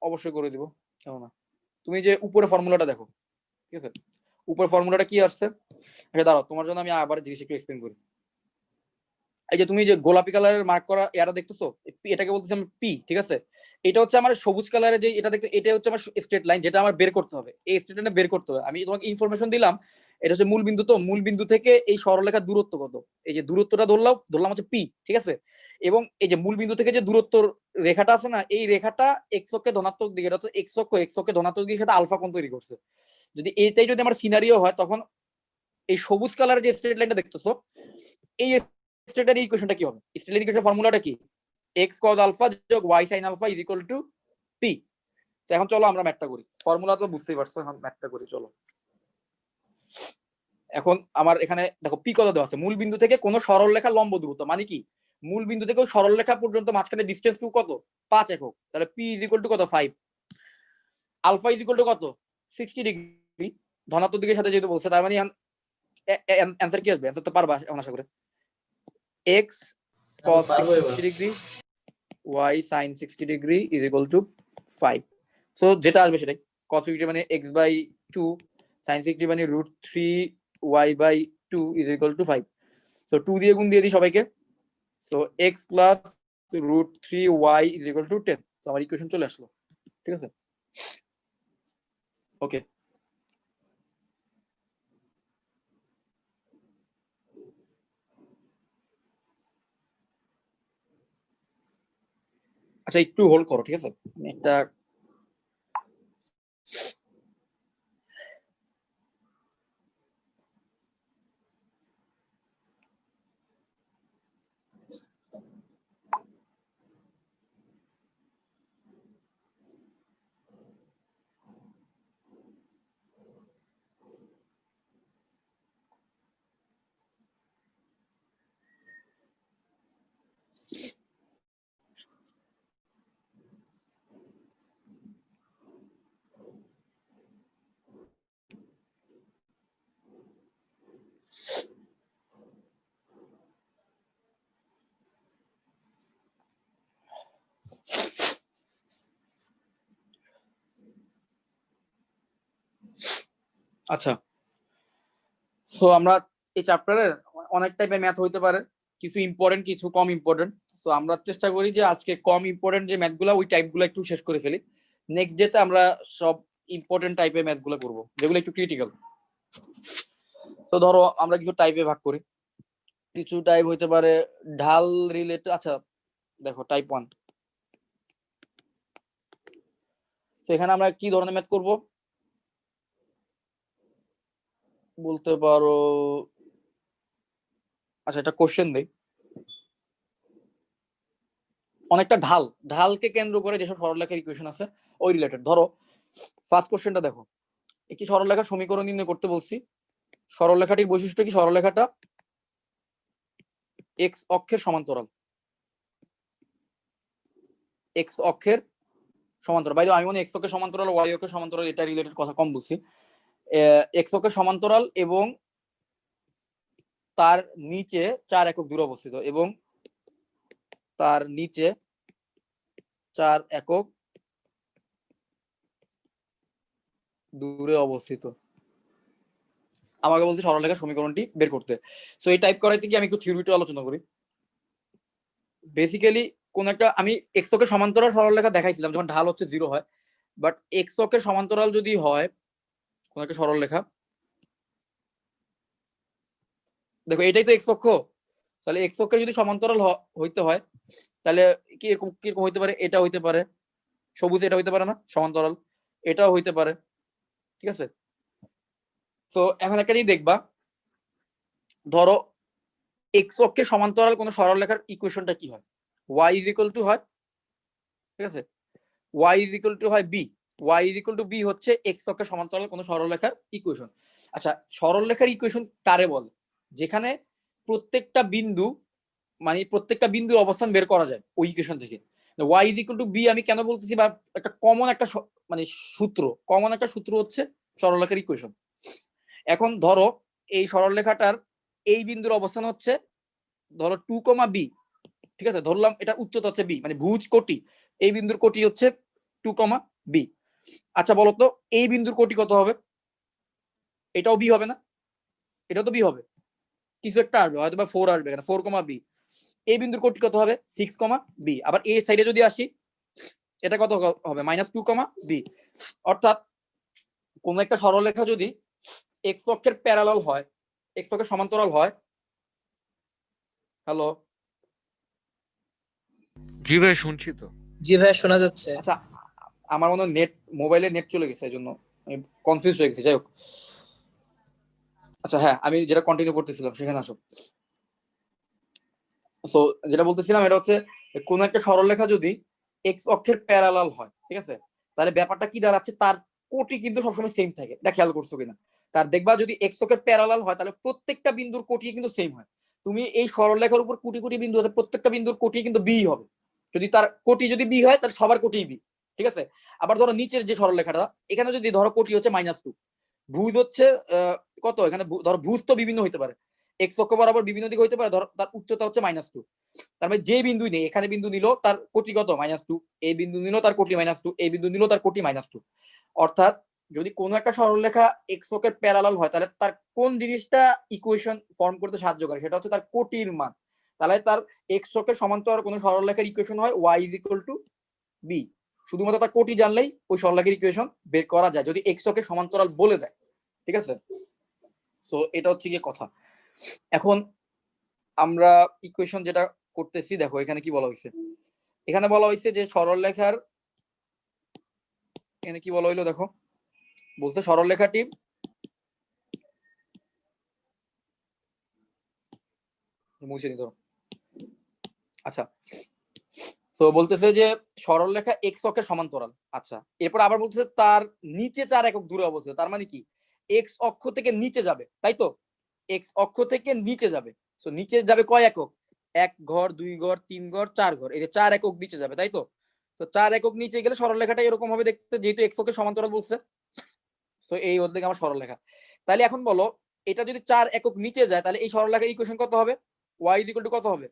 অবশ্যই করে দিব, কেন না। তুমি যে উপরে ফর্মুলাটা দেখো, ঠিক আছে? উপরে ফর্মুলাটা কি আসছে? আচ্ছা দাঁড়াও, তোমার জন্য আমি আবার জিনিস একটু এক্সপ্লেন করি। এই যে তুমি যে গোলাপি কালারের মার্ক করা এরা দেখতেছো, এটাকে বলতেছি আমি পি, ঠিক আছে? এটা হচ্ছে আমার সবুজ কালারের যে এটা দেখতে, এটা হচ্ছে আমার স্ট্রেট লাইন, যেটা আমার বের করতে হবে। এই স্ট্রেট লাইনে বের করতে হবে। আমি তোমাকে ইনফরমেশন দিলাম, এটা হচ্ছে মূল বিন্দু। তো মূল বিন্দু থেকে এই সরলরেখার দূরত্ব কত, এই যে দূরত্বটা ধরলাম হচ্ছে পি, ঠিক আছে? এবং এই যে মূল বিন্দু থেকে যে দূরত্ব রেখাটা আছে না, এই রেখাটা এক্স অক্ষে ধনাত্মক দিকে, এটা হচ্ছে এক্স অক্ষে ধনাত্মক দিকের সাথে আলফা কোণ তৈরি করছে। যদি এইটাই যদি আমার সিনারিও হয়, তখন এই সবুজ কালারের যে স্ট্রেট লাইনটা দেখতেছো, এই স্ট্রেট লাইনের ইকুয়েশনটা কি হবে? স্ট্রেট লাইন ইকুয়েশন ফর্মুলাটা কি? x cos আলফা যোগ y sin alpha is equal to p। তো এখন চলো আমরা ম্যাথটা করি, ফর্মুলা তো বুঝতেই পারছো, এখন ম্যাথটা করি চলো। এখন আমার এখানে দেখো p কত দেওয়া আছে, মূল বিন্দু থেকে কোন সরল রেখা লম্ব দূরত্ব, মানে কি মূল বিন্দু থেকে সরল রেখা পর্যন্ত মাঝখানে ডিসটেন্স টু কত, 5 একক। তাহলে p ইজ ইকুয়াল টু কত, 5। আলফা ইজ ইকুয়াল টু কত, 60 ডিগ্রি, ধনাত্মক দিকের সাথে যেহেতু বলছে, তার মানে অ্যানসার কি আসবে? অ্যানসার তো পারবা এখন আশা করে। x cos 60 degree y sin 60 degree is equal to 5। So যেটা আসবে সেটাই, cos 50 মানে x বাই 2, sin 60 মানে √3y by 2 is equal to 5। So 2 দিয়ে গুণ দিয়ে দিই সবাইকে। So x plus √3y is equal to 10। তো আমার ইকুয়েশন চলে আসলো, ঠিক আছে। ওকে, আচ্ছা একটু হোল্ড করো, ঠিক আছে। আমি একটা আচ্ছা, সো আমরা এই চ্যাপ্টারের অনেক টাইপের ম্যাথ হইতে পারে, কিছু ইম্পর্টেন্ট কিছু কম ইম্পর্টেন্ট। তো আমরা চেষ্টা করি যে আজকে কম ইম্পর্টেন্ট যে ম্যাথগুলো ওই টাইপগুলো একটু শেষ করে ফেলি। নেক্সট ডেতে আমরা সব ইম্পর্টেন্ট টাইপের ম্যাথগুলো করবো যেগুলো একটু ক্রিটিক্যাল। তো ধরো আমরা কিছু টাইপে ভাগ করি, কিছু টাইপ হইতে পারে ঢাল রিলেটেড। আচ্ছা দেখো টাইপ 1, সেখানে আমরা কি ধরনের ম্যাথ করব বলতে পারো। আচ্ছা এটা কোশ্চেন দেই, অনেকটা ঢালকে কেন্দ্র করে যেসব সরলরেখার ইকুয়েশন আছে ওই রিলেটেড। ধরো ফার্স্ট কোশ্চেনটা দেখো, একটি সরলরেখার সমীকরণ নির্ণয় করতে বলছি। সরলরেখাটির বৈশিষ্ট্য কি? সরলরেখাটা এক্স অক্ষের সমান্তরাল, এক্স অক্ষের সমান্তরাল। বাইরে আমি মনে এক্স অক্ষের সমান্তরাল ওয়াই অক্ষের সমান্তরাল এটা রিলেটেড কথা কম বলছি। এক্স অক্ষের সমান্তরাল এবং তার নিচে 4 একক দূরে অবস্থিত, এবং তার নিচে 4 একক দূরে অবস্থিত। আমাকে বলতে সরলরেখার সমীকরণটি বের করতে। সো এই টাইপ করাইতে কি আমি একটু থিওরিটা আলোচনা করি। বেসিক্যালি কোন একটা আমি এক্স অক্ষের সমান্তরাল সরলরেখা দেখাইছিলাম যখন ঢাল হচ্ছে 0 হয়, বাট এক্স অক্ষের সমান্তরাল যদি হয় কোন একটা সরলরেখা, দেখো এটাই তো এক্স অক্ষ, তাহলে এক্স অক্ষের যদি সমান্তরাল হইতে হয় তাহলে কি এরকম কিরকম হইতে পারে? এটা হইতে পারে সবুজ, এটা হইতে পারে না সমান্তরাল, এটাও হইতে পারে, ঠিক আছে। তো এখন একটা জিনিস দেখবা, ধরো এক্স অক্ষের সমান্তরাল কোন সরলরেখার ইকুয়েশনটা কি হয়? y ইজ ইকুয়াল টু হয়, ঠিক আছে, y ইজ ইকুয়াল টু হয় b। y is equal two b হচ্ছে এক্স অক্ষের সমান্তরাল কোন সরলরেখার ইকুয়েশন। আচ্ছা সরলরেখার ইকুয়েশন কারে বলে? যেখানে প্রত্যেকটা বিন্দু মানে প্রত্যেকটা বিন্দুর অবস্থান বের করা যায় ওই ইকুয়েশন থেকে। y is equal two b আমি কেন বলতেছি, বা একটা কমন একটা মানে কমন একটা সূত্র হচ্ছে সরলরেখার ইকুয়েশন। এখন ধরো এই সরলরেখাটার এই বিন্দুর অবস্থান হচ্ছে ধরো 2, b, ঠিক আছে, ধরলাম এটা উচ্চতা হচ্ছে b, মানে ভুজ কোটি, এই বিন্দুর কোটি হচ্ছে 2, b। আচ্ছা বলতো এই বিন্দুর কোটি কত হবে? এটাও b হবে না? এটাও তো b হবে, কিছু একটা আসবে, হয়তো বা 4 আসবে, এখানে 4, b। এই বিন্দুর কোটি কত হবে? 6, b। আবার এই সাইডে যদি আসি এটা কত হবে? -2, b। অর্থাৎ কোন একটা সরলরেখা যদি এক্স অক্ষের প্যারালাল হয়, এক্স অক্ষের সমান্তরাল হয়। হ্যালো, জি ভাই শুনছি তো। জি ভাইয়া শোনা যাচ্ছে। আচ্ছা আমার মনে হয় নেট, মোবাইলে নেট চলে গেছে, এই জন্য আমি কনফিউজ হয়ে গেছি। যাই হোক, আচ্ছা হ্যাঁ আমি যেটা কন্টিনিউ করতেছিলাম সেখানে আসো। সো যেটা বলতেছিলাম এটা হচ্ছে কোন একটা সরলরেখা যদি এক্স অক্ষের প্যারালাল হয়, ঠিক আছে, তাহলে ব্যাপারটা কি দাঁড়াচ্ছে, তার কোটি কিন্তু সবসময় সেম থাকে। এটা খেয়াল করছো কিনা? তার দেখবা যদি এক্স অক্ষের প্যারালাল হয় তাহলে প্রত্যেকটা বিন্দুর কোটি কিন্তু সেম হয়। তুমি এই সরলরেখার উপর কোটি কোটি বিন্দু আছে, প্রত্যেকটা বিন্দুর কোটি কিন্তু বি হবে। যদি তার কোটি যদি বি হয় তাহলে সবার কোটি বি, ঠিক আছে। আবার ধরো নিচের যে সরলরেখাটা, এখানে যদি ধরো কোটি হচ্ছে -2, ভুজ হচ্ছে কত, এখানে ধরো ভুজ তো বিভিন্ন হইতে পারে, এক্স অক্ষ বরাবর বিভিন্ন দিকে হইতে পারে, ধর তার উচ্চতা হচ্ছে -2, তার মানে যে বিন্দু নেই, এখানে বিন্দু নিল তার কোটি কত -2, এই বিন্দু নিল তার কোটি -2, এই বিন্দু নিল তার কোটি -2। অর্থাৎ যদি কোনো একটা সরলরেখা এক্স অক্ষের প্যারালাল হয় তাহলে তার কোন জিনিসটা ইকুয়েশন ফর্ম করতে সাহায্য করে, সেটা হচ্ছে তার কোটির মান। তাহলে তার এক্স অক্ষের সমান্তরাল কোনো সরলরেখার ইকুয়েশন হয় y = b। শুধুমাত্র তার কোটি জানলেই ওই সরলরেখার ইকুয়েশন বের করা যায় যদি এক্স অক্ষের সমান্তরাল বলে দেয়, ঠিক আছে? সো এটা হচ্ছে কি কথা। এখন আমরা ইকুয়েশন যেটা করতেছি, দেখো এখানে কি বলা হয়েছে, এখানে বলা হয়েছে যে সরলরেখার, এখানে কি বলা হইলো দেখো, বলছে সরলরেখাটি মুছে নিতে, আচ্ছা। তো বলতেছে যে সরলরেখা এক্স অক্ষের সমান্তরাল, আচ্ছা। এরপর আবার বলতেছে তার নিচে 4 একক দূরে অবস্থিত, তার মানে কি এক্স অক্ষ থেকে নিচে যাবে, তাই তো? এক্স অক্ষ থেকে নিচে যাবে, সো নিচে যাবে কয় একক, 1 ঘর 2 ঘর 3 ঘর 4 ঘর, এই যে 4 একক নিচে যাবে, তাই তো? তো 4 একক নিচে গেলে সরলরেখাটা এরকম হবে দেখতে, যেহেতু এক্স অক্ষের সমান্তরাল বলছে। সো এই হল থেকে আমার সরলরেখা। তাহলে এখন বলো এটা যদি 4 একক নিচে যায় তাহলে এই সরলরেখার ইকুয়েশন কত হবে? y = কত হবে?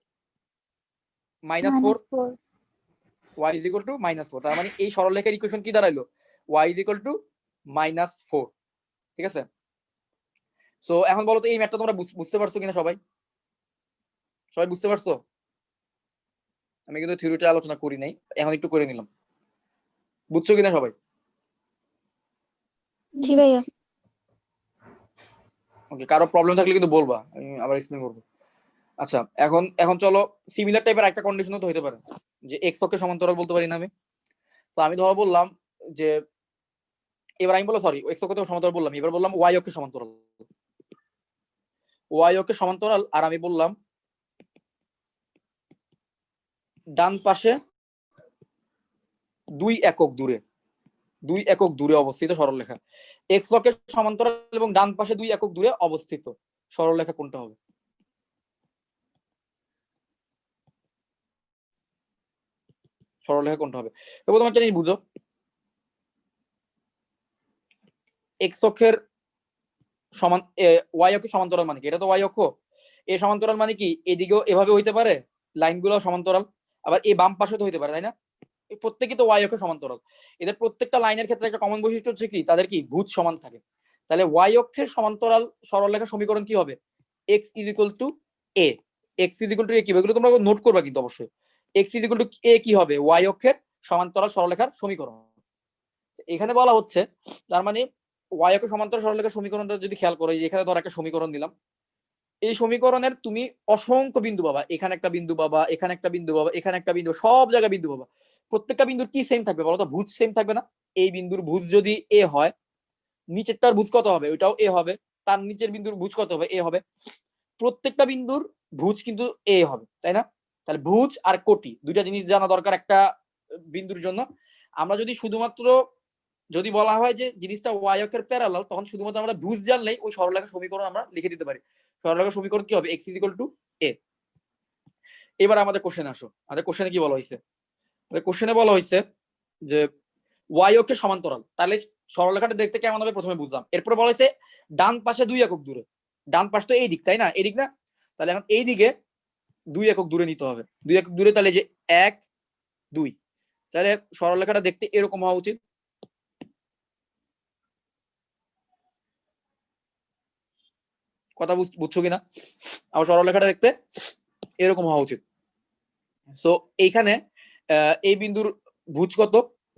-4। -4 y = -4, তার মানে এই সরলরেখার ইকুয়েশন কি দাঁড়াইলো? y = -4, ঠিক আছে? সো এখন বলো তো এই ম্যাথটা তোমরা বুঝতে পারছো কিনা সবাই? সবাই বুঝতে পারছো? আমি কিন্তু থিওরিটা আলোচনা করি নাই, এখন একটু করে নিলাম। বুঝছো কিনা সবাই? জি ভাইয়া। ওকে, কারো প্রবলেম থাকলে কিন্তু বলবা, আমি আবার এক্সপ্লেইন করবো। আচ্ছা, এখন চলো সিমিলার টাইপের একটা কন্ডিশনও তো হতে পারে যে এক্স অক্ষের সমান্তরাল বলতে পারি না আমি। তো আমি ধরো বললাম যে, এবার আমি বললাম সরি এক্স অক্ষের সমান্তরাল বললাম, এবার বললাম ওয়াই অক্ষের সমান্তরাল, ওয়াই অক্ষের সমান্তরাল, আর আমি বললাম ডান পাশে 2 একক দূরে, 2 একক দূরে অবস্থিত সরলরেখা। এক্স অক্ষের সমান্তরাল এবং ডান পাশে 2 একক দূরে অবস্থিত সরলরেখা কোনটা হবে? সরলরেখা কোনটা হবে? তো প্রথমে একটা জিনিস বুঝো, এক্স অক্ষের সমান ওয়াই অক্ষের সমান্তরাল মানে কি? এটা তো ওয়াই অক্ষ, এই সমান্তরাল মানে কি এদিকেও এভাবে হইতে পারে, লাইনগুলো সমান্তরাল, আবার এই বাম পাশে তো হইতে পারে, তাই না? এই প্রত্যেকই তো ওয়াই অক্ষের সমান্তরাল। এদের প্রত্যেকটা লাইনের ক্ষেত্রে একটা কমন বৈশিষ্ট্য হচ্ছে কি তাদের কি ভুজ সমান থাকে। তাহলে ওয়াই অক্ষের সমান্তরাল সরলরেখার সমীকরণ কি হবে? x = a, x = a কি হবে এগুলো তোমরা নোট করবা কিন্তু অবশ্যই। x = a কি হবে? ওয়াই অক্ষের সমান্তরাল সরলরেখার সমীকরণ। এখানে বলা হচ্ছে তার মানে ওয়াই অক্ষের সমান্তরাল সরলরেখার সমীকরণটা যদি খেয়াল করো, এখানে ধর একটা সমীকরণ দিলাম, এই সমীকরণের তুমি অসংখ্য বিন্দু পাবা, এখানে একটা বিন্দু পাবা, এখানে একটা বিন্দু পাবা, এখানে একটা বিন্দু, সব জায়গায় বিন্দু পাবা। প্রত্যেকটা বিন্দুর কি সেম থাকবে বলো তো? ভুজ সেম থাকবে না? এই বিন্দুর ভুজ যদি এ হয়, নিচেরটার ভুজ কত হবে? ওইটাও এ হবে, তার নিচের বিন্দুর ভুজ কত হবে? এ হবে। প্রত্যেকটা বিন্দুর ভুজ কিন্তু এ হবে, তাই না? তাহলে ভুজ আর কোটি দুইটা জিনিস জানা দরকার একটা বিন্দুর জন্য। আমরা যদি শুধুমাত্র যদি বলা হয় যে জিনিসটা ওয়াই অক্ষের প্যারালাল, তখন শুধুমাত্র আমরা ভুজ জানলেই ওই সরলরেখার সমীকরণ আমরা লিখে দিতে পারি। সরলরেখার সমীকরণ কি হবে? x = a। এবার আমাদের কোশ্চেনে আসো, আমাদের কোশ্চেনে কি বলা হয়েছে? কোশ্চেনে বলা হয়েছে যে ওয়াই অক্ষের সমান্তরাল, তাহলে সরলরেখাটা দেখতে কেমন হবে প্রথমে বুঝলাম। এরপরে বলা হয়েছে ডান পাশে 2 একক দূরে, ডান পাশ তো এই দিক, তাই না? এই দিক না? তাহলে এখন এই দিকে 2 একক দূরে নিতে হবে, 2 একক দূরে, তাহলে যে 1 2, তাহলে সরলরেখাটা দেখতে এরকম হওয়া উচিত। কথা বুঝছো কিনা? আমার সরলরেখাটা দেখতে এরকম হওয়া উচিত। সো এইখানে এই বিন্দুর ভুজ কত?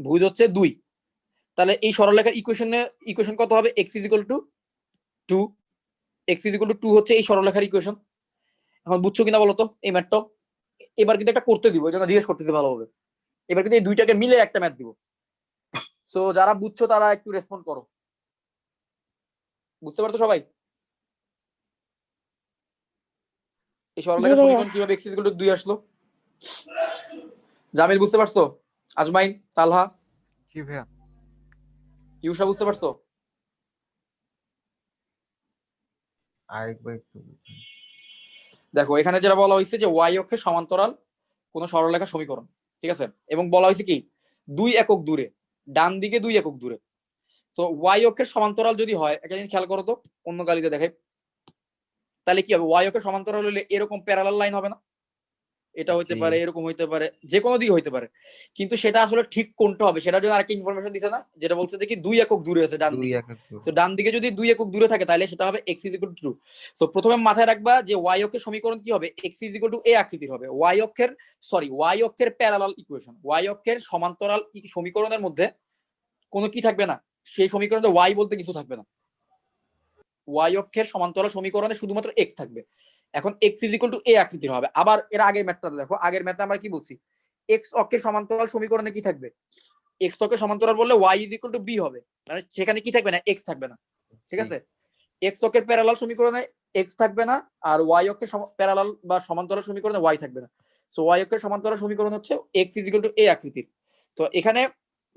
ভুজ হচ্ছে 2, তাহলে এই সরলরেখার ইকুয়েশন কত হবে? x = 2, x = 2 হচ্ছে এই সরলরেখার ইকুয়েশন। এখন বুঝছো কিনা বলো তো এই ম্যাথটা? এবার কিন্তু একটা করতে দিব, যেন জিজ্ঞেস করতেছি ভালোভাবে। এবার কিন্তু এই দুইটাকে মিলে একটা ম্যাথ দিব। সো যারা বুঝছো তারা একটু রেসপন্ড করো। বুঝতে পারতো সবাই? এই জি সরলরেখার ভাইয়া। সমীকরণ কিভাবে x = 2 আসলো? জামিল বুঝতে পারছো? আজমাইন, তালহা, কি ভাইয়া? ইউসা বুঝতে পারছো? আরেকবার একটু দেখো এখানে যেটা বলা হয়েছে যে ওয়াই অক্ষের সমান্তরাল কোন সরলরেখার সমীকরণ, ঠিক আছে? এবং বলা হয়েছে কি 2 একক দূরে, ডান দিকে 2 একক দূরে। তো ওয়াই অক্ষের সমান্তরাল যদি হয়, একটা জিনিস খেয়াল করো তো, অন্য গালিতে দেখাই। তাহলে কি হবে, ওয়াই অক্ষের সমান্তরাল হলে এরকম প্যারালাল লাইন হবে না? এটা হইতে জি। পারে, এরকম হইতে পারে, যে কোনো দিকে হইতে পারে, কিন্তু সেটা আসলে ঠিক কোনটা হবে সেটার জন্য আরেকটা ইনফরমেশন দিছে না, যেটা বলছে যে কি 2 একক দূরে আছে ডান 2 দিকে। একক দূর। তো ডান দিকে যদি 2 একক দূরে থাকে তাহলে সেটা হবে x = 2। সো প্রথমে মাথায় রাখবা যে y অক্ষের সমীকরণ কি হবে, x = a আকৃতির হবে। y অক্ষের প্যারালাল ইকুয়েশন, y অক্ষের সমান্তরাল সমীকরণের মধ্যে কোনো কি থাকবে না, সেই সমীকরণে y বলতে কিছু থাকবে না। y অক্ষের সমান্তরাল সমীকরণে শুধুমাত্র x থাকবে। এখন x = a আকৃতির হবে। আবার এর আগের ম্যাথটা দেখো, আগের ম্যাথে আমরা কি বলছি, x অক্ষের সমান্তরাল সমীকরণে কি থাকবে, x অক্ষের সমান্তরাল বললে y = b হবে, মানে সেখানে কি থাকবে না, x থাকবে না, ঠিক আছে? x অক্ষের প্যারালাল সমীকরণে x থাকবে না, আর y অক্ষের প্যারালাল বা সমান্তরাল সমীকরণে y থাকবে না। সো y অক্ষের সমান্তরাল সমীকরণ হচ্ছে x = a আকৃতির। তো এখানে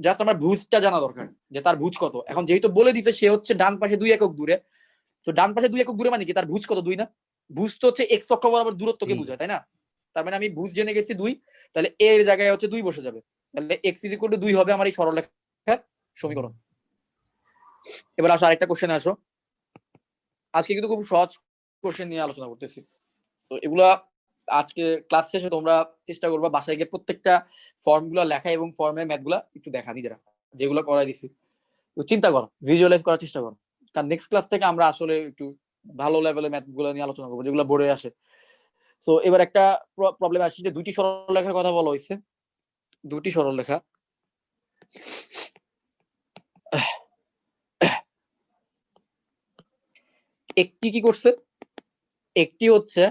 জাস্ট আমার ভুজটা জানা দরকার যে তার ভুজ কত। এখন যেহেতু বলে দিতে সে হচ্ছে ডান পাশে 2 একক দূরে, তো ডান পাশে 2 একক দূরে মানে কি, তার ভুজ কত, 2 না? ভুজ তো হচ্ছে x অক্ষ বরাবর দূরত্বকে বোঝায়, তাই না? তার মানে আমি ভুজ জেনে গেছি 2, তাহলে a এর জায়গায় হচ্ছে 2 বসে যাবে, তাহলে x = 2 হবে আমার এই সরলরেখার সমীকরণ। এবার আসো আরেকটা কোশ্চেনে আসো। আজকে কিন্তু খুব সহজ কোশ্চেন নিয়ে আলোচনা করতেছি, তো এগুলা আজকে ক্লাস শেষে তোমরা চেষ্টা করবা বাসায় গিয়ে প্রত্যেকটা ফর্মগুলো লেখা এবং ফর্মের ম্যাথগুলা একটু দেখা নিজেরা, যেগুলো করাই দিছি তো চিন্তা করো, ভিজুয়ালাইজ করার চেষ্টা করো, কারণ নেক্সট ক্লাস থেকে আমরা আসলে একটু ভালো লেভেলের ম্যাথগুলো নিয়ে আলোচনা করবো যেগুলো বোর্ডে আসে। তো এবার একটা প্রবলেম আসছে যে 2টি সরলরেখার কথা বলা হয়েছে, 2টি সরলরেখা, একটি কি করছে, একটি হচ্ছে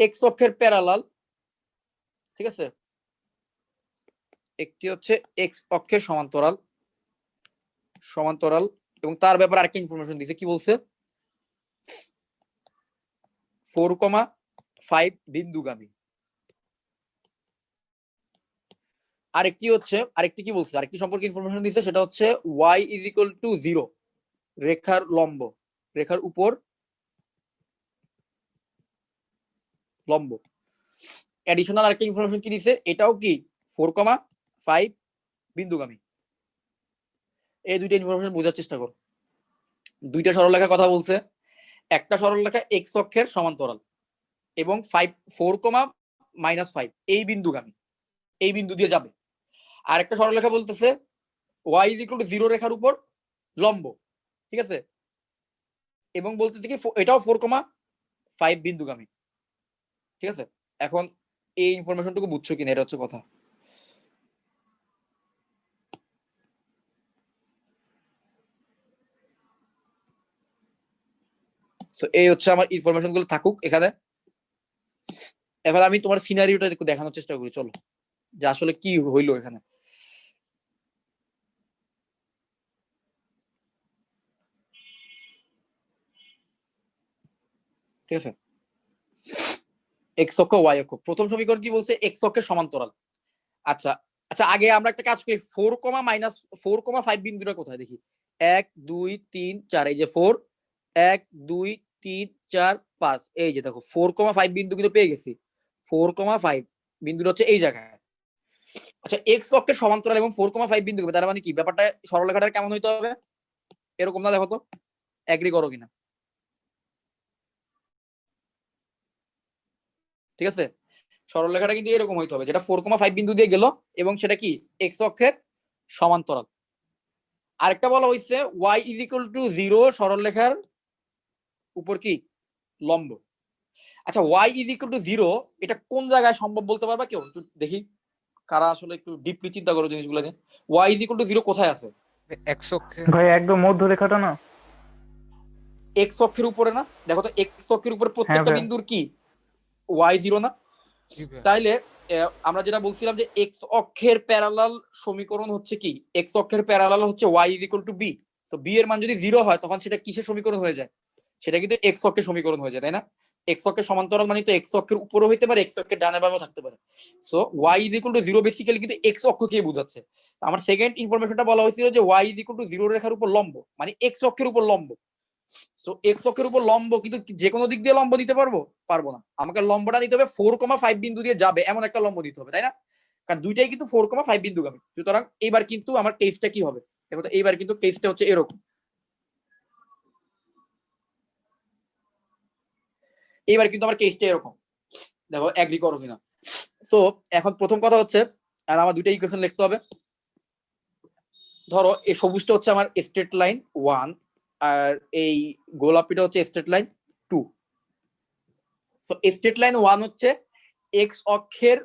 x অক্ষের প্যারালাল, ঠিক আছে, একটি হচ্ছে x অক্ষের সমান্তরাল এবং তার ব্যাপারে আরেকটা ইনফরমেশন দিয়েছে, কি বলছে, 4,5 বিন্দুগামী। আরেকটি কি বলছে, আরেকটি সম্পর্কে ইনফরমেশন দিয়েছে, সেটা হচ্ছে y = 0 রেখার লম্ব, রেখার উপর লম্ব। অ্যাডিশনাল আরেকটা ইনফরমেশন কি দিয়েছে, এটাও কি 4,5 বিন্দুগামী। এই দুইটা ইনফরমেশন বোঝার চেষ্টা করো। দুইটা সরলরেখার কথা বলছে, একটা সরলরেখা x অক্ষের সমান্তরাল এবং 4,-5 এই বিন্দুগামী, এই বিন্দু দিয়ে যাবে। আর একটা সরলরেখা বলতেছে y = 0 রেখার উপর লম্ব, ঠিক আছে, এবং বলতেছে কি এটাও 4,5 বিন্দুগামী, ঠিক আছে? এখন এই ইনফরমেশনটুকু বুঝছো কিনা, এটা হচ্ছে কথা। তো এই হচ্ছে আমার ইনফরমেশন গুলো থাকুক এখানে। এবার আমি তোমার সিনারিওটা একটু দেখানোর চেষ্টা করি, চলো, যে আসলে কি হইলো এখানে। ঠিক আছে, x অক্ষ y অক্ষ, প্রথম সমীকরণ কি বলছে, x অক্ষের সমান্তরাল। আচ্ছা আচ্ছা, আগে আমরা একটা কাজ করি, 4,-4,5 বিন্দুটা কোথায় দেখি, 1 2 3 4, এই যে 4 1 2 3 4 5, এই যে দেখো 4,5 বিন্দু কিন্তু পেয়ে গেছি। 4,5 বিন্দুটা হচ্ছে এই জায়গায়। আচ্ছা, x অক্ষের সমান্তরাল এবং 4,5 বিন্দু, তার মানে কি ব্যাপারটা, সরলরেখাটা কেমন হইতে হবে, এরকম না? দেখো তো, এগ্রি করো কিনা। ঠিক আছে, সরলরেখাটা কিন্তু এরকম হইতে হবে, যেটা 4,5 বিন্দু দিয়ে গেল এবং সেটা কি x অক্ষের সমান্তরাল। আরেকটা বলা হয়েছে y = 0 সরলরেখার উপর কি লম্ব। আচ্ছা, y = 0 এটা কোন জায়গায় সম্ভব বলতে পারবা কেউ? একটু দেখি, কারা আসলে একটু ডিপলি চিন্তা করো জিনিসগুলো নিয়ে। y = 0 কোথায় আছে? x অক্ষে। ভাই একদম মধ্যরেখাটা না? x অক্ষের উপরে না? দেখো তো, x অক্ষের উপরে প্রত্যেকটা ভাই। বিন্দুর কি y 0 না? জি ভাই। তাইলে আমরা যেটা বলছিলাম যে x অক্ষের প্যারালাল সমীকরণ হচ্ছে কি, x অক্ষের প্যারালাল হচ্ছে y = b। তো b এর মান যদি 0 হয় তখন সেটা কিসের সমীকরণ হয়ে যায়, সেটা কিন্তু x অক্ষের সমীকরণ হয়ে যায়, তাই না? x অক্ষের সমান্তরাল মানে তো x অক্ষের উপরে হইতে পারে, x অক্ষের ডানে বামেও থাকতে পারে। সো y = 0 বেসিক্যালি কিন্তু x অক্ষকে বোঝাচ্ছে। আমার সেকেন্ড ইনফরমেশনটা বলা হয়েছিল যে y = 0 রেখার উপর লম্ব, মানে x অক্ষের উপর লম্ব। সো x অক্ষের উপর লম্ব, কিন্তু যে কোনো দিক দিয়ে লম্ব দিতে পারবো না, আমাকে লম্বটা দিতে হবে 4,5 বিন্দু দিয়ে যাবে এমন একটা লম্ব দিতে হবে, তাই না? কারণ দুইটাই কিন্তু 4,5 বিন্দুগামী। সুতরাং এইবার কিন্তু আমার কেসটা কি হবে, দেখো তো, এইবার কিন্তু কেসটা হচ্ছে এরকম। এইবার কিন্তু আমার কেসটা এরকম, দেখো এগ্রি করো কিনা। সো এখন প্রথম কথা হচ্ছে, আর আমার দুইটা ইকুয়েশন লিখতে হবে। ধরো এই সবুজটা হচ্ছে আমার স্ট্রেট লাইন 1 আর এই গোলাপিটা হচ্ছে straight line 2। So straight line 1 হচ্ছে এক্স অক্ষের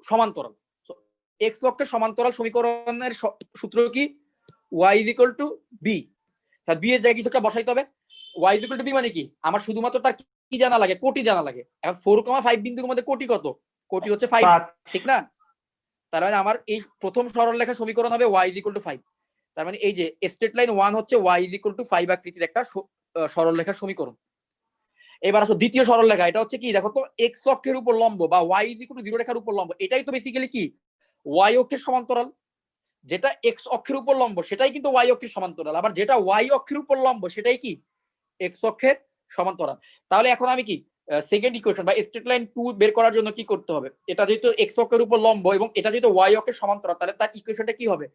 সমান্তরাল। সো এক্স অক্ষের সমান্তরাল সমীকরণের সূত্র কি? y is equal to b। Sir B এর জায়গায় কিছু একটা বসাইতে হবে। y is equal to b মানে কি? আমার শুধুমাত্র তার কি জানা লাগে? কোটি জানা লাগে। এখন 4,5 বিন্দুর মধ্যে কোটি কত? কোটি হচ্ছে 5, 5। ঠিক না? তার মানে আমার এই প্রথম সরলরেখা সমীকরণ হবে y is equal to 5। তার মানে এই যে স্ট্রেট লাইন 1 হচ্ছে y is equal to 5 আকৃতির একটা সরলরেখার সমীকরণ। এবার আসো দ্বিতীয় সরলরেখা, এটা হচ্ছে কি দেখো তো, x অক্ষের উপর লম্ব বা y is equal to 0 রেখার উপর লম্ব। এটাই তো বেসিক্যালি কি y অক্ষের সমান্তরাল। যেটা x অক্ষের উপর লম্ব সেটাই কিন্তু y অক্ষের সমান্তরাল, আবার যেটা y অক্ষের উপর লম্ব সেটাই কি x অক্ষের সমান্তরাল। তাহলে এখন আমি কি সেকেন্ড ইকুয়েশন বা স্ট্রেট লাইন 2 বের করার জন্য কি করতে হবে? এটা যেহেতু x অক্ষের উপর লম্ব এবং এটা যেহেতু y অক্ষের সমান্তরাল, তাহলে তার ইকুয়েশনটা কি হবে?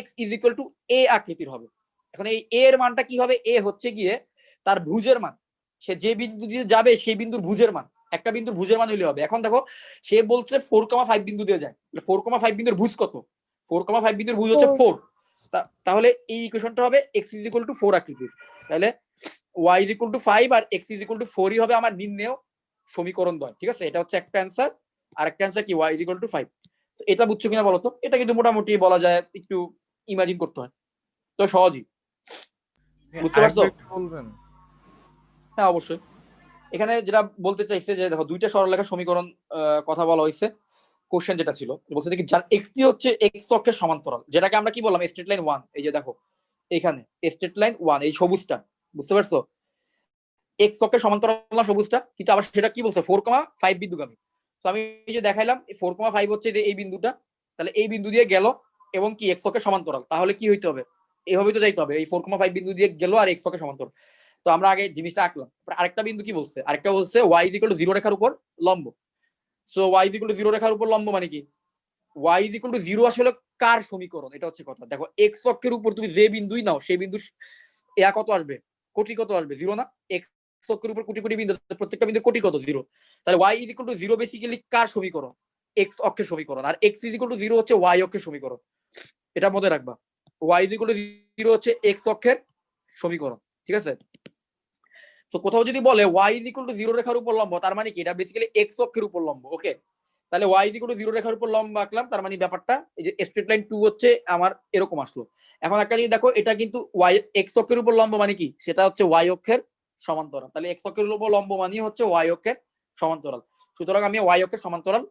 x is equal to a আকৃতির হবে। এখন এই a এর মানটা কি হবে? a হচ্ছে গিয়ে তার ভুজের মান, সে যে বিন্দু দিয়ে যাবে সেই বিন্দুর ভুজের মান, একটা বিন্দুর ভুজের মান হইলে হবে। এখন দেখো সে বলছে 4,5 বিন্দু দিয়ে যায়, 4,5 বিন্দুর ভুজ কত? 4,5 বিন্দুর ভুজ হচ্ছে 4। তাহলে এই ইকুয়েশনটা হবে x is equal to 4 আকৃতির। তাহলে y is equal to 5 R x is equal to 4 ই হবে আমার নির্ণেয় সমীকরণ দ্বয়। ঠিক আছে, এটা হচ্ছে একটা অ্যান্সার। আর একটা অ্যান্সার কি y is equal to 5। এটা বুঝছো কিনা বলো তো? এটা কিন্তু মোটামুটি বলা যায়, একটু ইমাজিন করতে হয়, তো সহজই। বুঝতে পারছো? আরেকবার একটু বলবেন? হ্যাঁ অবশ্যই। এখানে যেটা বলতে চাইছে যে দেখো দুইটা সরলরেখার সমীকরণ কথা বলা হয়েছে। কোশ্চেন যেটা ছিল বলছে কি, যার একটি হচ্ছে এক্স অক্ষের সমান্তরাল, যেটাকে আমরা কি বললাম স্ট্রেট লাইন 1। এই যে দেখো এখানে স্ট্রেট লাইন 1, এই সবুজটা, বুঝতে পারছো? এক্স অক্ষের সমান্তরাল সবুজটা, কিন্তু আবার সেটা কি বলছে 4,5 বিন্দুগামী। তো আমি এই যে দেখাইলাম 4,5 হচ্ছে যে এই বিন্দুটা, তাহলে এই বিন্দু দিয়ে গেল এবং কি এক্স অক্ষের সমান্তরাল। তাহলে কি হইতে হবে? এইভাবে তো যাইতে হবে, এই 4,5 বিন্দু দিয়ে গেল আর এক্স অক্ষের সমান্তরাল। তো আমরা আগে জিনিসটা আঁকলাম। আরেকটা বিন্দু কি বলছে? আরেকটা বলছে y is equal to 0 রেখার উপর লম্ব। So y is equal to 0 রেখার উপর লম্ব মানে কি? y is equal to 0 আসলে কার সমীকরণ? এটা হচ্ছে কথা। দেখো এক্স অক্ষের উপর তুমি যে বিন্দুই নাও সেই বিন্দু এয়া কত আসবে? কোটি কত আসবে? 0 না? এক্স অক্ষের উপর কোটি কোটি বিন্দু, প্রত্যেকটা বিন্দু কোটি কত? 0। তাহলে y is equal to 0 basically কার সমীকরণ? এক্স অক্ষের সমীকরণ। আর x is equal to 0 হচ্ছে y অক্ষের সমীকরণ। এটা মনে রাখবা, y is equal to 0 হচ্ছে এক্স অক্ষের সমীকরণ। ঠিক আছে? তো কোথাও যদি বলে y is equal to 0 রেখার উপর লম্ব, তার মানে কি এটা বেসিক্যালি এক্স অক্ষের উপর লম্ব। ওকে, তাহলে y is equal to 0 রেখার উপর লম্ব আঁকলাম, তার মানে ব্যাপারটা এই যে স্ট্রেট লাইন 2 হচ্ছে আমার এরকম আসলো। এখন একটা জিনিস দেখো, এটা কিন্তু y এক্স অক্ষের উপর লম্ব মানে কি? সেটা হচ্ছে y অক্ষের সমান্তরাল। তাহলে এক্স অক্ষের উপর লম্ব মানে হচ্ছে y অক্ষের সমান্তরাল। সুতরাং আমি y অক্ষের সমান্তরাল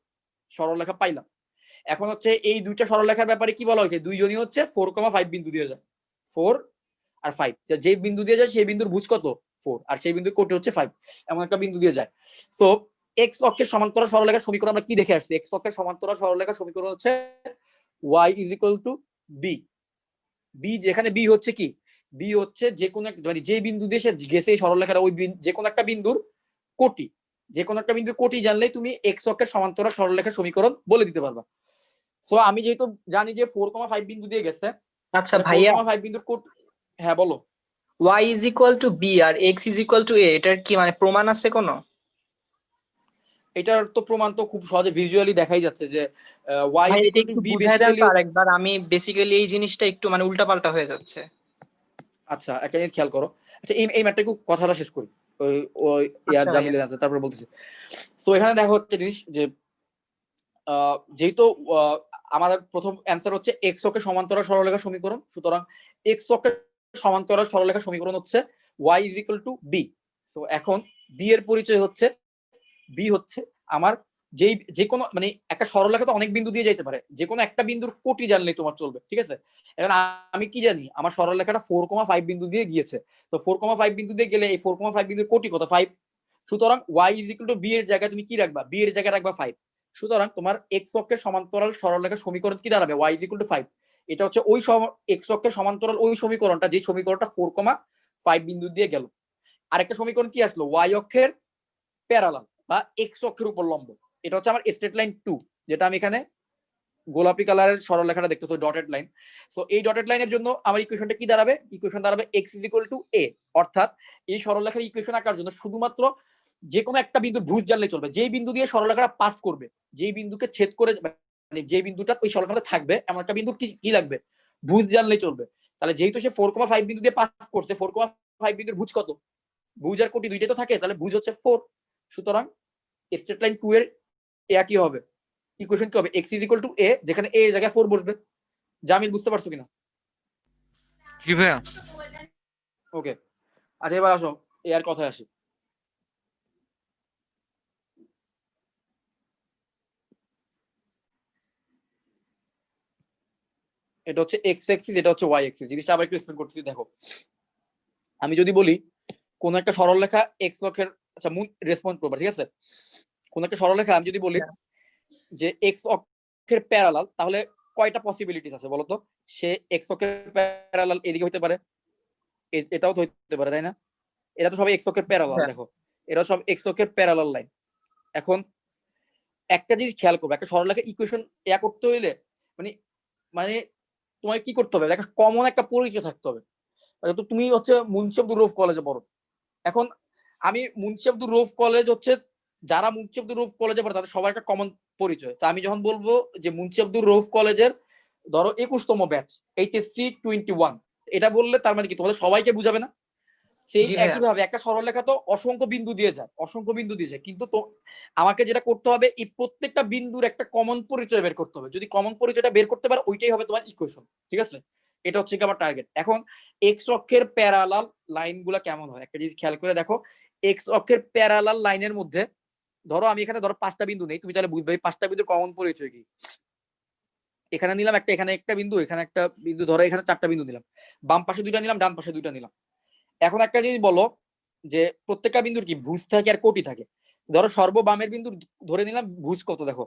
সরলরেখা পাইলাম। এখন হচ্ছে এই দুইটা সরলরেখার ব্যাপারে কি বলা হয়েছে? দুইজনই হচ্ছে 4,5 বিন্দু দিয়ে যায়, 4 আর 5। যে বিন্দু দিয়ে যায় সেই বিন্দুর ভুজ কত? 4, আর সেই বিন্দুর কোটি হচ্ছে 5, এমন একটা বিন্দু দিয়ে যায়। সো এক্স অক্ষের সমান্তরাল সরলরেখার সমীকরণ আমরা কি দেখে আসছি? এক্স অক্ষের সমান্তরাল সরলরেখার সমীকরণ হচ্ছে y is equal to b। B যেখানে বি হচ্ছে কি? বি হচ্ছে যে কোনো মানে যে বিন্দু দিয়ে সে গেছে এই সরলরেখাটা, ওই যে কোনো একটা বিন্দুর কোটি, যে কোনো একটা বিন্দুর কোটি জানলেই তুমি এক্স অক্ষের সমান্তরাল সরলরেখার সমীকরণ বলে দিতে পারবা। সো আমি যেহেতু জানি যে 4,5 বিন্দু দিয়ে গেছে, আচ্ছা ভাইয়া, 4,5 বিন্দুর কোটি। হ্যাঁ বলো। y is equal to b R x is equal to a, এটার কি মানে প্রমাণ আছে কোনো? এটার তো প্রমাণ তো খুব সহজে ভিজুয়ালি দেখাই যাচ্ছে যে y ভাই is এটা equal to একটু b বুঝাই দেন বেসিক্যালি। তো আরেকবার, আমি বেসিক্যালি এই জিনিসটা একটু মানে উল্টাপাল্টা হয়ে যাচ্ছে। আচ্ছা একটা জিনিস খেয়াল করো। আচ্ছা এই ম্যাটটা কথাটা শেষ করি, ওই ওই ইয়ার আচ্ছা ভাইয়া। জামিলের আছে, তারপরে বলতেছি। সো এখানে দেখো হচ্ছে জিনিস যে যেহেতু আমাদের প্রথম অ্যান্সার হচ্ছে এক্স অক্ষের সমান্তরাল সরলরেখা সমীকরণ, সুতরাং এক্স অক্ষের সমান্তরাল সরলরেখা সমীকরণ হচ্ছে y is equal to b। So এখন b এর পরিচয় হচ্ছে, b হচ্ছে আমার যেই যে কোনো মানে একটা সরলরেখা তো অনেক বিন্দু দিয়ে যাইতে পারে, যে কোনো একটা বিন্দুর কোটি জানলেই তোমার চলবে। ঠিক আছে, এখন আমি কি জানি আমার সরলরেখাটা 4,5 বিন্দু দিয়ে গিয়েছে। তো 4,5 বিন্দু দিয়ে গেলে এই 4,5 বিন্দুর কোটি কত? 5। সুতরাং y is equal to b এর জায়গায় তুমি কি রাখবা? b এর জায়গায় রাখবা 5। সুতরাং তোমার এক্স অক্ষের সমান্তরাল সরলরেখার সমীকরণ কি দাঁড়াবে? y is equal to 5। এটা হচ্ছে ওই এক্স অক্ষের সমান্তরাল ওই সমীকরণটা, যে সমীকরণটা 4,5 বিন্দু দিয়ে গেল। আরেকটা সমীকরণ কি আসলো? y অক্ষের প্যারালাল বা এক্স অক্ষের উপর লম্ব। এটা হচ্ছে আমার স্ট্রেট লাইন 2, যেটা আমি এখানে গোলাপি কালারের সরলরেখাটা দেখতেছো, ডটেড লাইন। সো এই ডটেড লাইনের জন্য আমার ইকুয়েশনটা কি দাঁড়াবে? ইকুয়েশন দাঁড়াবে x is equal to a। অর্থাৎ এই সরলরেখার ইকুয়েশন আঁকার জন্য শুধুমাত্র যে কোনো একটা বিন্দু ভুজ জানলে চলবে, যেই বিন্দু দিয়ে সরলরেখাটা পাস করবে, যেই বিন্দুকে ছেদ করে মানে যে বিন্দুটা ওই সরলরেখাটা থাকবে এমন একটা বিন্দু কি লাগবে, ভুজ জানলেই চলবে। তাহলে যেহেতু সে 4,5 বিন্দু দিয়ে পাস করছে, 4,5 বিন্দুর ভুজ কত, ভুজ আর কোটি দুইটাই তো থাকে, তাহলে ভুজ হচ্ছে 4। সুতরাং স্ট্রেট লাইন 2 এর একই হবে, ইকুয়েশন কি হবে, x = a, যেখানে a এর জায়গায় 4 বসবে। জামিল বুঝতে পারছো কিনা? জি ভাইয়া। ওকে, আচ্ছা এবার আসো এ আর কথায় আসি। এটা হচ্ছে এক্স অ্যাক্সিস, এটা হচ্ছে ওয়াই অ্যাক্সিস। জিনিসটা আবার একটু এক্সপ্লেন করতেছি। দেখো, আমি যদি বলি কোন একটা সরলরেখা এক্স অক্ষের, আচ্ছা মূল রেসপন্স করবা, ঠিক আছে? কোন একটা সরলরেখা আমি যদি বলি যে এক্স অক্ষের প্যারালাল, তাহলে কয়টা পসিবিলিটিস আছে বলতো? সে এক্স অক্ষের প্যারালাল এদিকে হতে পারে, এটাও তো হতে পারে, তাই না? এটা তো সব এক্স অক্ষের প্যারালাল। দেখো, এটা সব এক্স অক্ষের প্যারালাল লাইন। এখন একটা জিনিস খেয়াল করবে, একটা সরলরেখা ইকুয়েশন করতে হইলে মানে মানে তোমায় কি করতে হবে, একটা কমন একটা পরিচয় থাকতে হবে। তো তুমি হচ্ছে মুন্সি আব্দুর রউফ কলেজে পড়ো। এখন আমি মুন্সি আব্দুর রউফ কলেজ হচ্ছে, যারা মুন্সি আব্দুর রউফ কলেজে পড়ে তাদের সবার একটা কমন পরিচয়। তো আমি যখন বলবো যে মুন্সি আব্দুর রউফ কলেজের ধরো 21তম ব্যাচ এইচএসসি 21, এটা বললে তার মানে কি তোমাদের সবাইকে বুঝাবে না? সেই জি ভাইয়া। একইভাবে একটা সরলরেখা তো অসংখ্য বিন্দু দিয়ে যায়, অসংখ্য বিন্দু দিয়ে যায়, কিন্তু তো আমাকে যেটা করতে হবে এই প্রত্যেকটা বিন্দুর একটা কমন পরিচয় বের করতে হবে। যদি কমন পরিচয়টা বের করতে পারো ওইটাই হবে তোমার ইকুয়েশন, ঠিক আছে? এটা হচ্ছে কি আমার টার্গেট। এখন এক্স অক্ষের প্যারালাল লাইনগুলো কেমন হয় একটা জিনিস খেয়াল করে দেখো। এক্স অক্ষের প্যারালাল লাইনের মধ্যে ধরো আমি এখানে ধরো 5টা বিন্দু নেই, তুমি তাহলে বুঝবে এই 5টা বিন্দুর কমন পরিচয় কি। এখানে নিলাম একটা, এখানে একটা বিন্দু, এখানে একটা বিন্দু, ধরো এখানে 4টা বিন্দু নিলাম, বাম পাশে 2টা নিলাম, ডান পাশে 2টা নিলাম। এখন একটা জিনিস বলো যে প্রত্যেকটা বিন্দুর কি ভুজ থাকে আর কোটি থাকে? ধরো সর্ববামের বিন্দু ধরে নিলাম, ভুজ কত দেখো,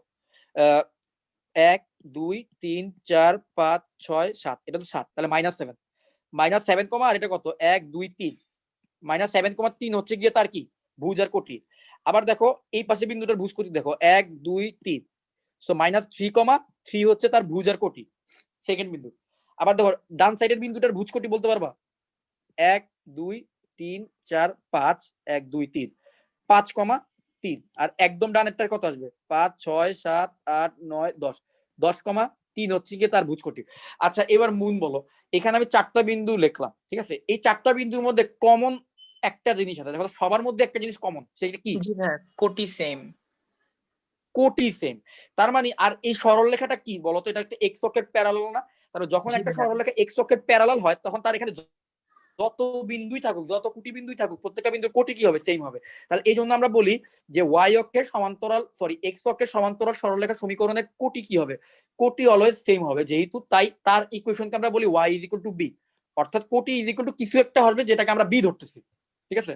1 2 3 4 5 6 7, এটা তো 7, তাহলে -7, -7 কমা আর এটা কত 1 2 3, -7,3 হচ্ছে গিয়ে তার কি ভুজ আর কোটি। আবার দেখো এই পাশে বিন্দুটার ভুজ কোটি দেখো 1 2 3, সো -3,3 হচ্ছে তার ভুজ আর কোটি, সেকেন্ড বিন্দু। আবার দেখো ডান সাইডের বিন্দুটার ভুজ কোটি বলতে পারবা 1 2 3 4 5 1 2 3, 5,3। আর একদম ডানেরটার কত আসবে 5 6 7 8 9 10, 10,3 হচ্ছে গিয়ে তার ভুজ কোটি। আচ্ছা এবার মুন বলো, এখানে আমি 4টা বিন্দু লিখলাম, ঠিক আছে? এই 4টা বিন্দুর মধ্যে কমন একটা জিনিস আছে, দেখো সবার মধ্যে একটা জিনিস কমন, সেটা কি? জি ভাইয়া, কোটি সেম। কোটি সেম। তার মানে আর এই সরলরেখাটা কি বলতো, এটা একটা এক্স অক্ষের প্যারালাল না? তাহলে যখন জি একটা ভাইয়া। সরলরেখা এক্স অক্ষের প্যারালাল হয় তখন তার এখানে যত বিন্দুই থাকুক, যত কোটি বিন্দুই থাকুক, প্রত্যেকটা বিন্দুর কোটি কি হবে, সেম হবে। তাহলে এই জন্য আমরা বলি যে ওয়াই অক্ষের সমান্তরাল এক্স অক্ষের সমান্তরাল সরলরেখা সমীকরণের কোটি কি হবে, কোটি অলওয়েজ সেম হবে। যেহেতু তাই তার ইকুয়েশনকে আমরা বলি y = b, অর্থাৎ কোটি = কিছু একটা হবে যেটাকে আমরা b ধরতেছি, ঠিক আছে?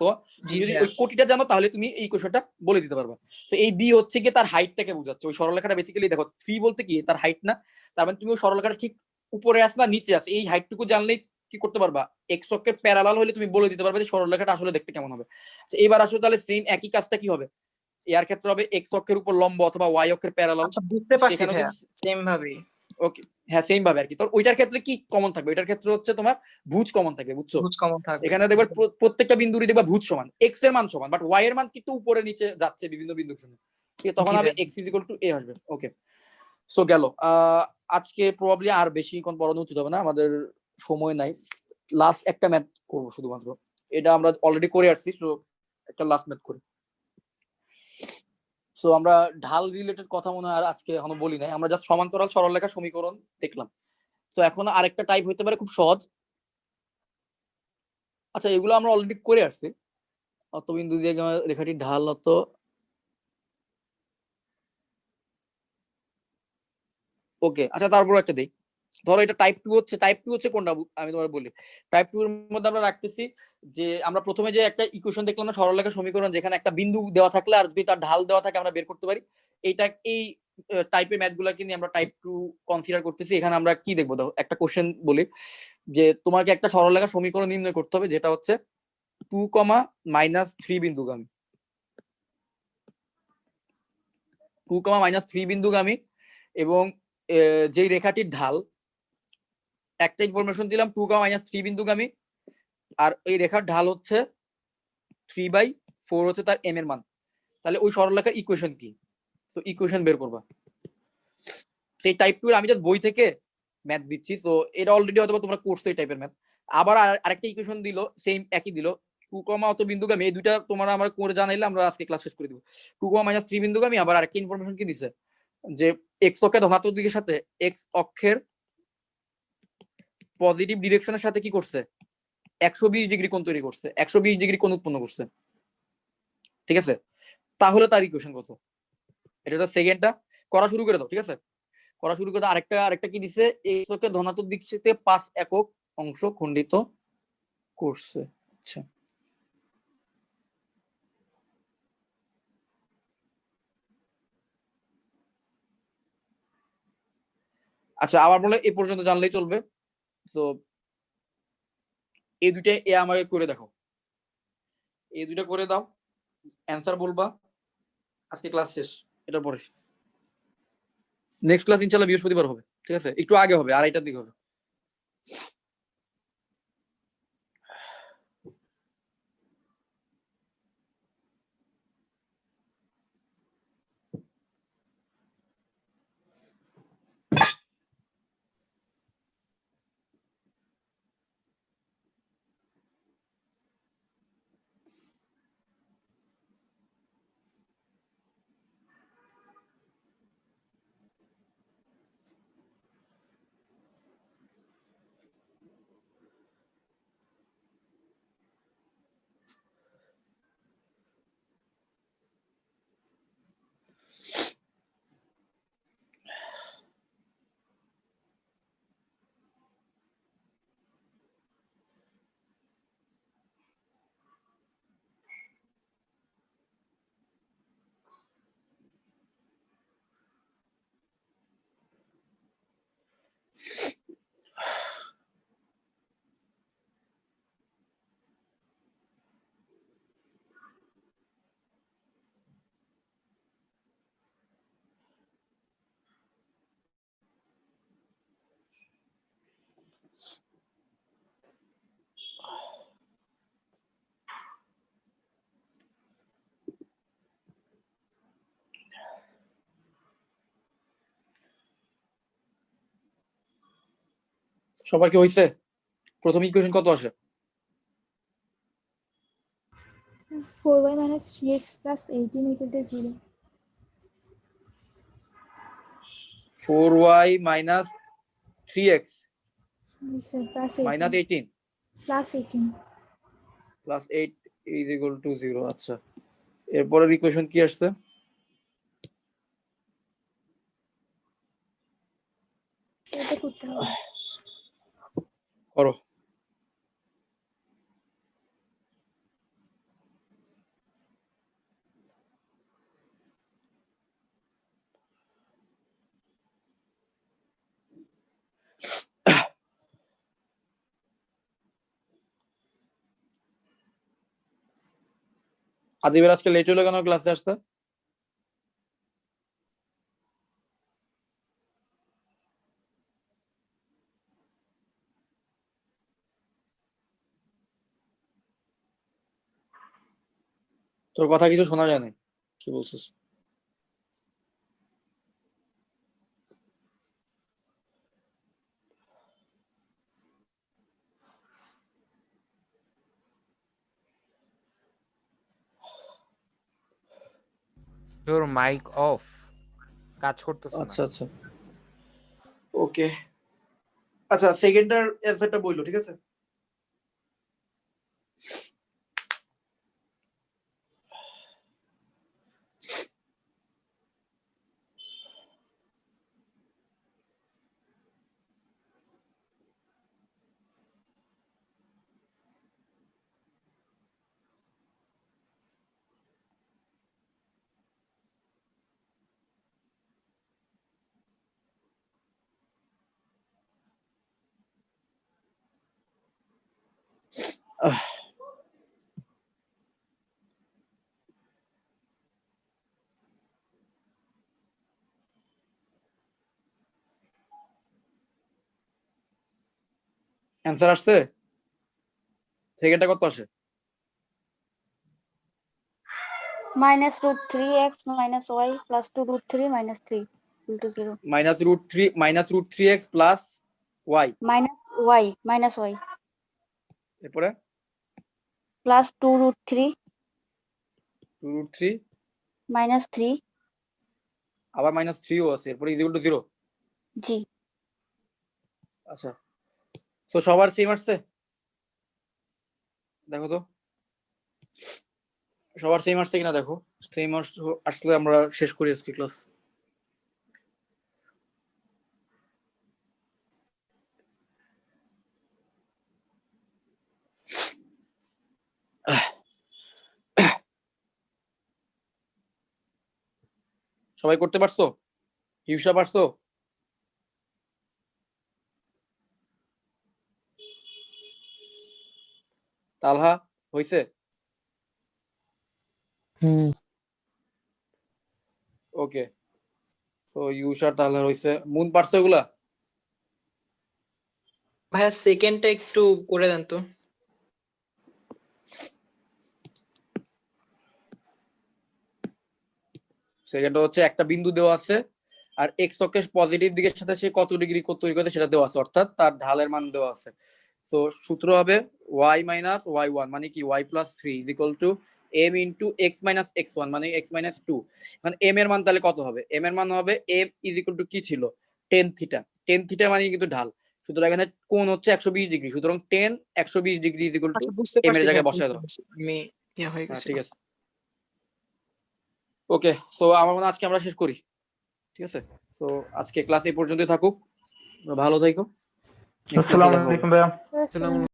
তো জি যদি ভাইয়া। ওই কোটিটা জানো তাহলে তুমি এই ইকুয়েশনটা বলে দিতে পারবা। তো এই b হচ্ছে কি তার হাইটটাকে বোঝাচ্ছে। ওই সরলরেখাটা বেসিক্যালি দেখো 3 বলতে কি তার হাইট না, তার মানে তুমি ওই সরলরেখাটা ঠিক উপরে আছে না নিচে আছে, এই হাইটটুকু জানলেই কি করতে পারবা, এক্স অক্ষের প্যারালাল হলে তুমি বলে দিতে পারবে যে সরলরেখাটা আসলে দেখতে কেমন হবে। আচ্ছা এবার আসো তাহলে সেম একই কাজটা কি হবে, এর ক্ষেত্রে হবে এক্স অক্ষের উপর লম্ব অথবা ওয়াই অক্ষের প্যারালাল। আচ্ছা বুঝতে পারছি সেখানে ভাইয়া, সেম ভাবে। ওকে, হ্যাঁ সেম ভাবে আর কি। তো ওইটার ক্ষেত্রে কি কমন থাকবে, এটার ক্ষেত্রে হচ্ছে তোমার ভুজ কমন থাকবে, বুঝছো? বুঝ কমন থাকবে। এখানে দেখবে প্রত্যেকটা বিন্দুরই দেখবা ভুজ সমান, এক্স এর মান সমান, বাট ওয়াই এর মান কিন্তু উপরে নিচে যাচ্ছে বিভিন্ন বিন্দুর জন্য, ঠিক আছে? তখন জি হবে ভাইয়া। x = a আসবে। ওকে, সো গেল। আজকে প্রবাবলি আর বেশি কোন পড়ানো উচিত হবে না, আমাদের সময় নাই। লাস্ট একটা ম্যাথ করব শুধুমাত্র, এটা আমরা অলরেডি করে আসছি, তো একটা লাস্ট ম্যাথ করি। সো আমরা ঢাল রিলেটেড কথা মনে হয় আর আজকে এখনো বলি নাই, আমরা জাস্ট সমান্তরাল সরলরেখা সমীকরণ দেখলাম। তো এখন আরেকটা টাইপ হইতে পারে খুব সহজ। আচ্ছা এগুলো আমরা অলরেডি করে আসছি। অত বিন্দু দিয়ে রেখাটি ঢাল অত, ওকে। আচ্ছা তারপর একটা দেই, ধরো এটা টাইপ 2 হচ্ছে। টাইপ 2 হচ্ছে কোনটা আমি তোমার বলি। টাইপ 2 এর মধ্যে আমরা রাখতেছি যে আমরা প্রথমে যে একটা ইকুয়েশন দেখলাম না সরলরেখা সমীকরণ, যেখানে একটা বিন্দু দেওয়া থাকলে আর যদি তার ঢাল দেওয়া থাকে আমরা বের করতে পারি। এইটা এই টাইপের ম্যাথগুলোকে নিয়ে আমরা টাইপ 2 কনসিডার করতেছি। এখানে আমরা কি দেখবো, দেখো একটা কোশ্চেন বলি যে তোমাকে একটা সরলরেখা সমীকরণ নির্ণয় করতে হবে যেটা হচ্ছে 2, -3 বিন্দুগামী, 2, -3 বিন্দুগামী, এবং যেই রেখাটির ঢাল, একটা ইনফরমেশন দিলাম 2, -3 বিন্দুগামী, আর এই রেখার ঢাল হচ্ছে 3/4। 4 হচ্ছে তার m এর মান, তাহলে ওই সরলরেখার ইকুয়েশন কি? তো ইকুয়েশন বের করবা। সেই টাইপ 2 আমি জাস্ট বই থেকে ম্যাথ দিচ্ছি, তো এটা অলরেডি হয়তো তোমরা করছো এই টাইপের ম্যাথ। আবার আরেকটা ইকুয়েশন দিল, সেম একই দিল, 2, অত বিন্দুগামী, এই দুইটা তোমরা আমার করে জানাইলে আমরা আজকে ক্লাস শেষ করে দিব। 2, -3 বিন্দুগামী। আবার আরেকটা ইনফরমেশন কি দিছে, যে এক্স অক্ষের ধনাত্মক দিকের সাথে এক্স অক্ষের পজিটিভ ডিরেকশনের সাথে কি করছে, 120 ডিগ্রি কোণ তৈরি করছে, 120 ডিগ্রি কোণ উৎপন্ন করছে। ঠিক আছে, তাহলে তার ইকুয়েশন কত? এটা সেকেন্ডটা করা শুরু করে দাও। ঠিক আছে, করা শুরু করে দাও। আরেকটা কি দিছে, এক্স অক্ষের ধনাত্মক দিক থেকে 5 একক অংশ খণ্ডিত করছে। আচ্ছা, আচ্ছা আমার বলে এই পর্যন্ত জানলেই চলবে। তো এই দুইটা আমাকে করে দেখো, এই দুইটা করে দাও, অ্যান্সার বলবা। আজকে ক্লাস শেষ, এটার পরে নেক্সট ক্লাস ইনশাআল্লাহ বৃহস্পতিবার হবে। ঠিক আছে, একটু আগে হবে, 2:30টার দিকে হবে। সবার কি হইছে? প্রথম ইকুয়েশন কত আসে? 4y minus 3x plus 18 equal to 0. 4y minus 3x Yes, sir. Plus minus 18. 18 Plus 18. plus 8 is equal to 0. আচ্ছা, এরপরের ইকুয়েশন কি আসছে? এটা করতে হবে। করো। আদিবের আজকে লেট হলো কেন ক্লাসে আসতে? তোর কথা কিছু শোনা যায় না, কি বলছিস? তোর মাইক অফ, কাজ করতেছে না। আচ্ছা আচ্ছা, ওকে। আচ্ছা, সেকেন্ডটার অ্যান্সারটা বললো, ঠিক আছে? অ্যান্সার আসছে? সেকেন্ডটা কত আসে? minus root 3x minus y plus 2 root 3 minus 3 equal to 0. minus root 3x plus y minus y এরপরে plus 2 root 3 2 root 3 minus 3 আবার minus 3 ও আছে এরপরে ইকুয়াল টু 0। জি আচ্ছা সো সবার সেম আসছে দেখো তো সবার সেম আসছে কিনা দেখো সেম আসলে আমরা শেষ করি আজকে ক্লাস সবাই করতে পারছো ইউসা পারছো তালহা হইছে ওকে তো ইউসার তাহলে হইছে মুন পারছো এগুলা ভাইয়া সেকেন্ডটা একটু করে দেন তো। সেকেন্ডটা হচ্ছে একটা বিন্দু দেওয়া আছে আর এক্স অক্ষের পজিটিভ দিকের সাথে সে কত ডিগ্রি কোণ তৈরি করে সেটা দেওয়া আছে অর্থাৎ তার ঢালের মান দেওয়া আছে তো সূত্র হবে y minus y1 মানে কি y plus 3 is equal to m into x minus x1 মানে x minus 2 মানে m এর মান তাহলে কত হবে m এর মান হবে m is equal to কি ছিল tan থিটা tan থিটা মানে কিন্তু ঢাল সুতরাং এখানে কোণ হচ্ছে 120 ডিগ্রি সুতরাং tan 120 degree is equal to আচ্ছা, বুঝতে m এর পারছি জায়গায় ভাইয়া, বসায় দাও আমি ইয়া হয়ে গেছে। ঠিক আছে ওকে সো আমার মনে হয় আজকে আমরা শেষ করি ঠিক আছে সো আজকে ক্লাস এই পর্যন্তই থাকুক ভালো থাকো নেক্সট ক্লাসে আসসালামু দেখা হবে আলাইকুম ভাইয়া Sir,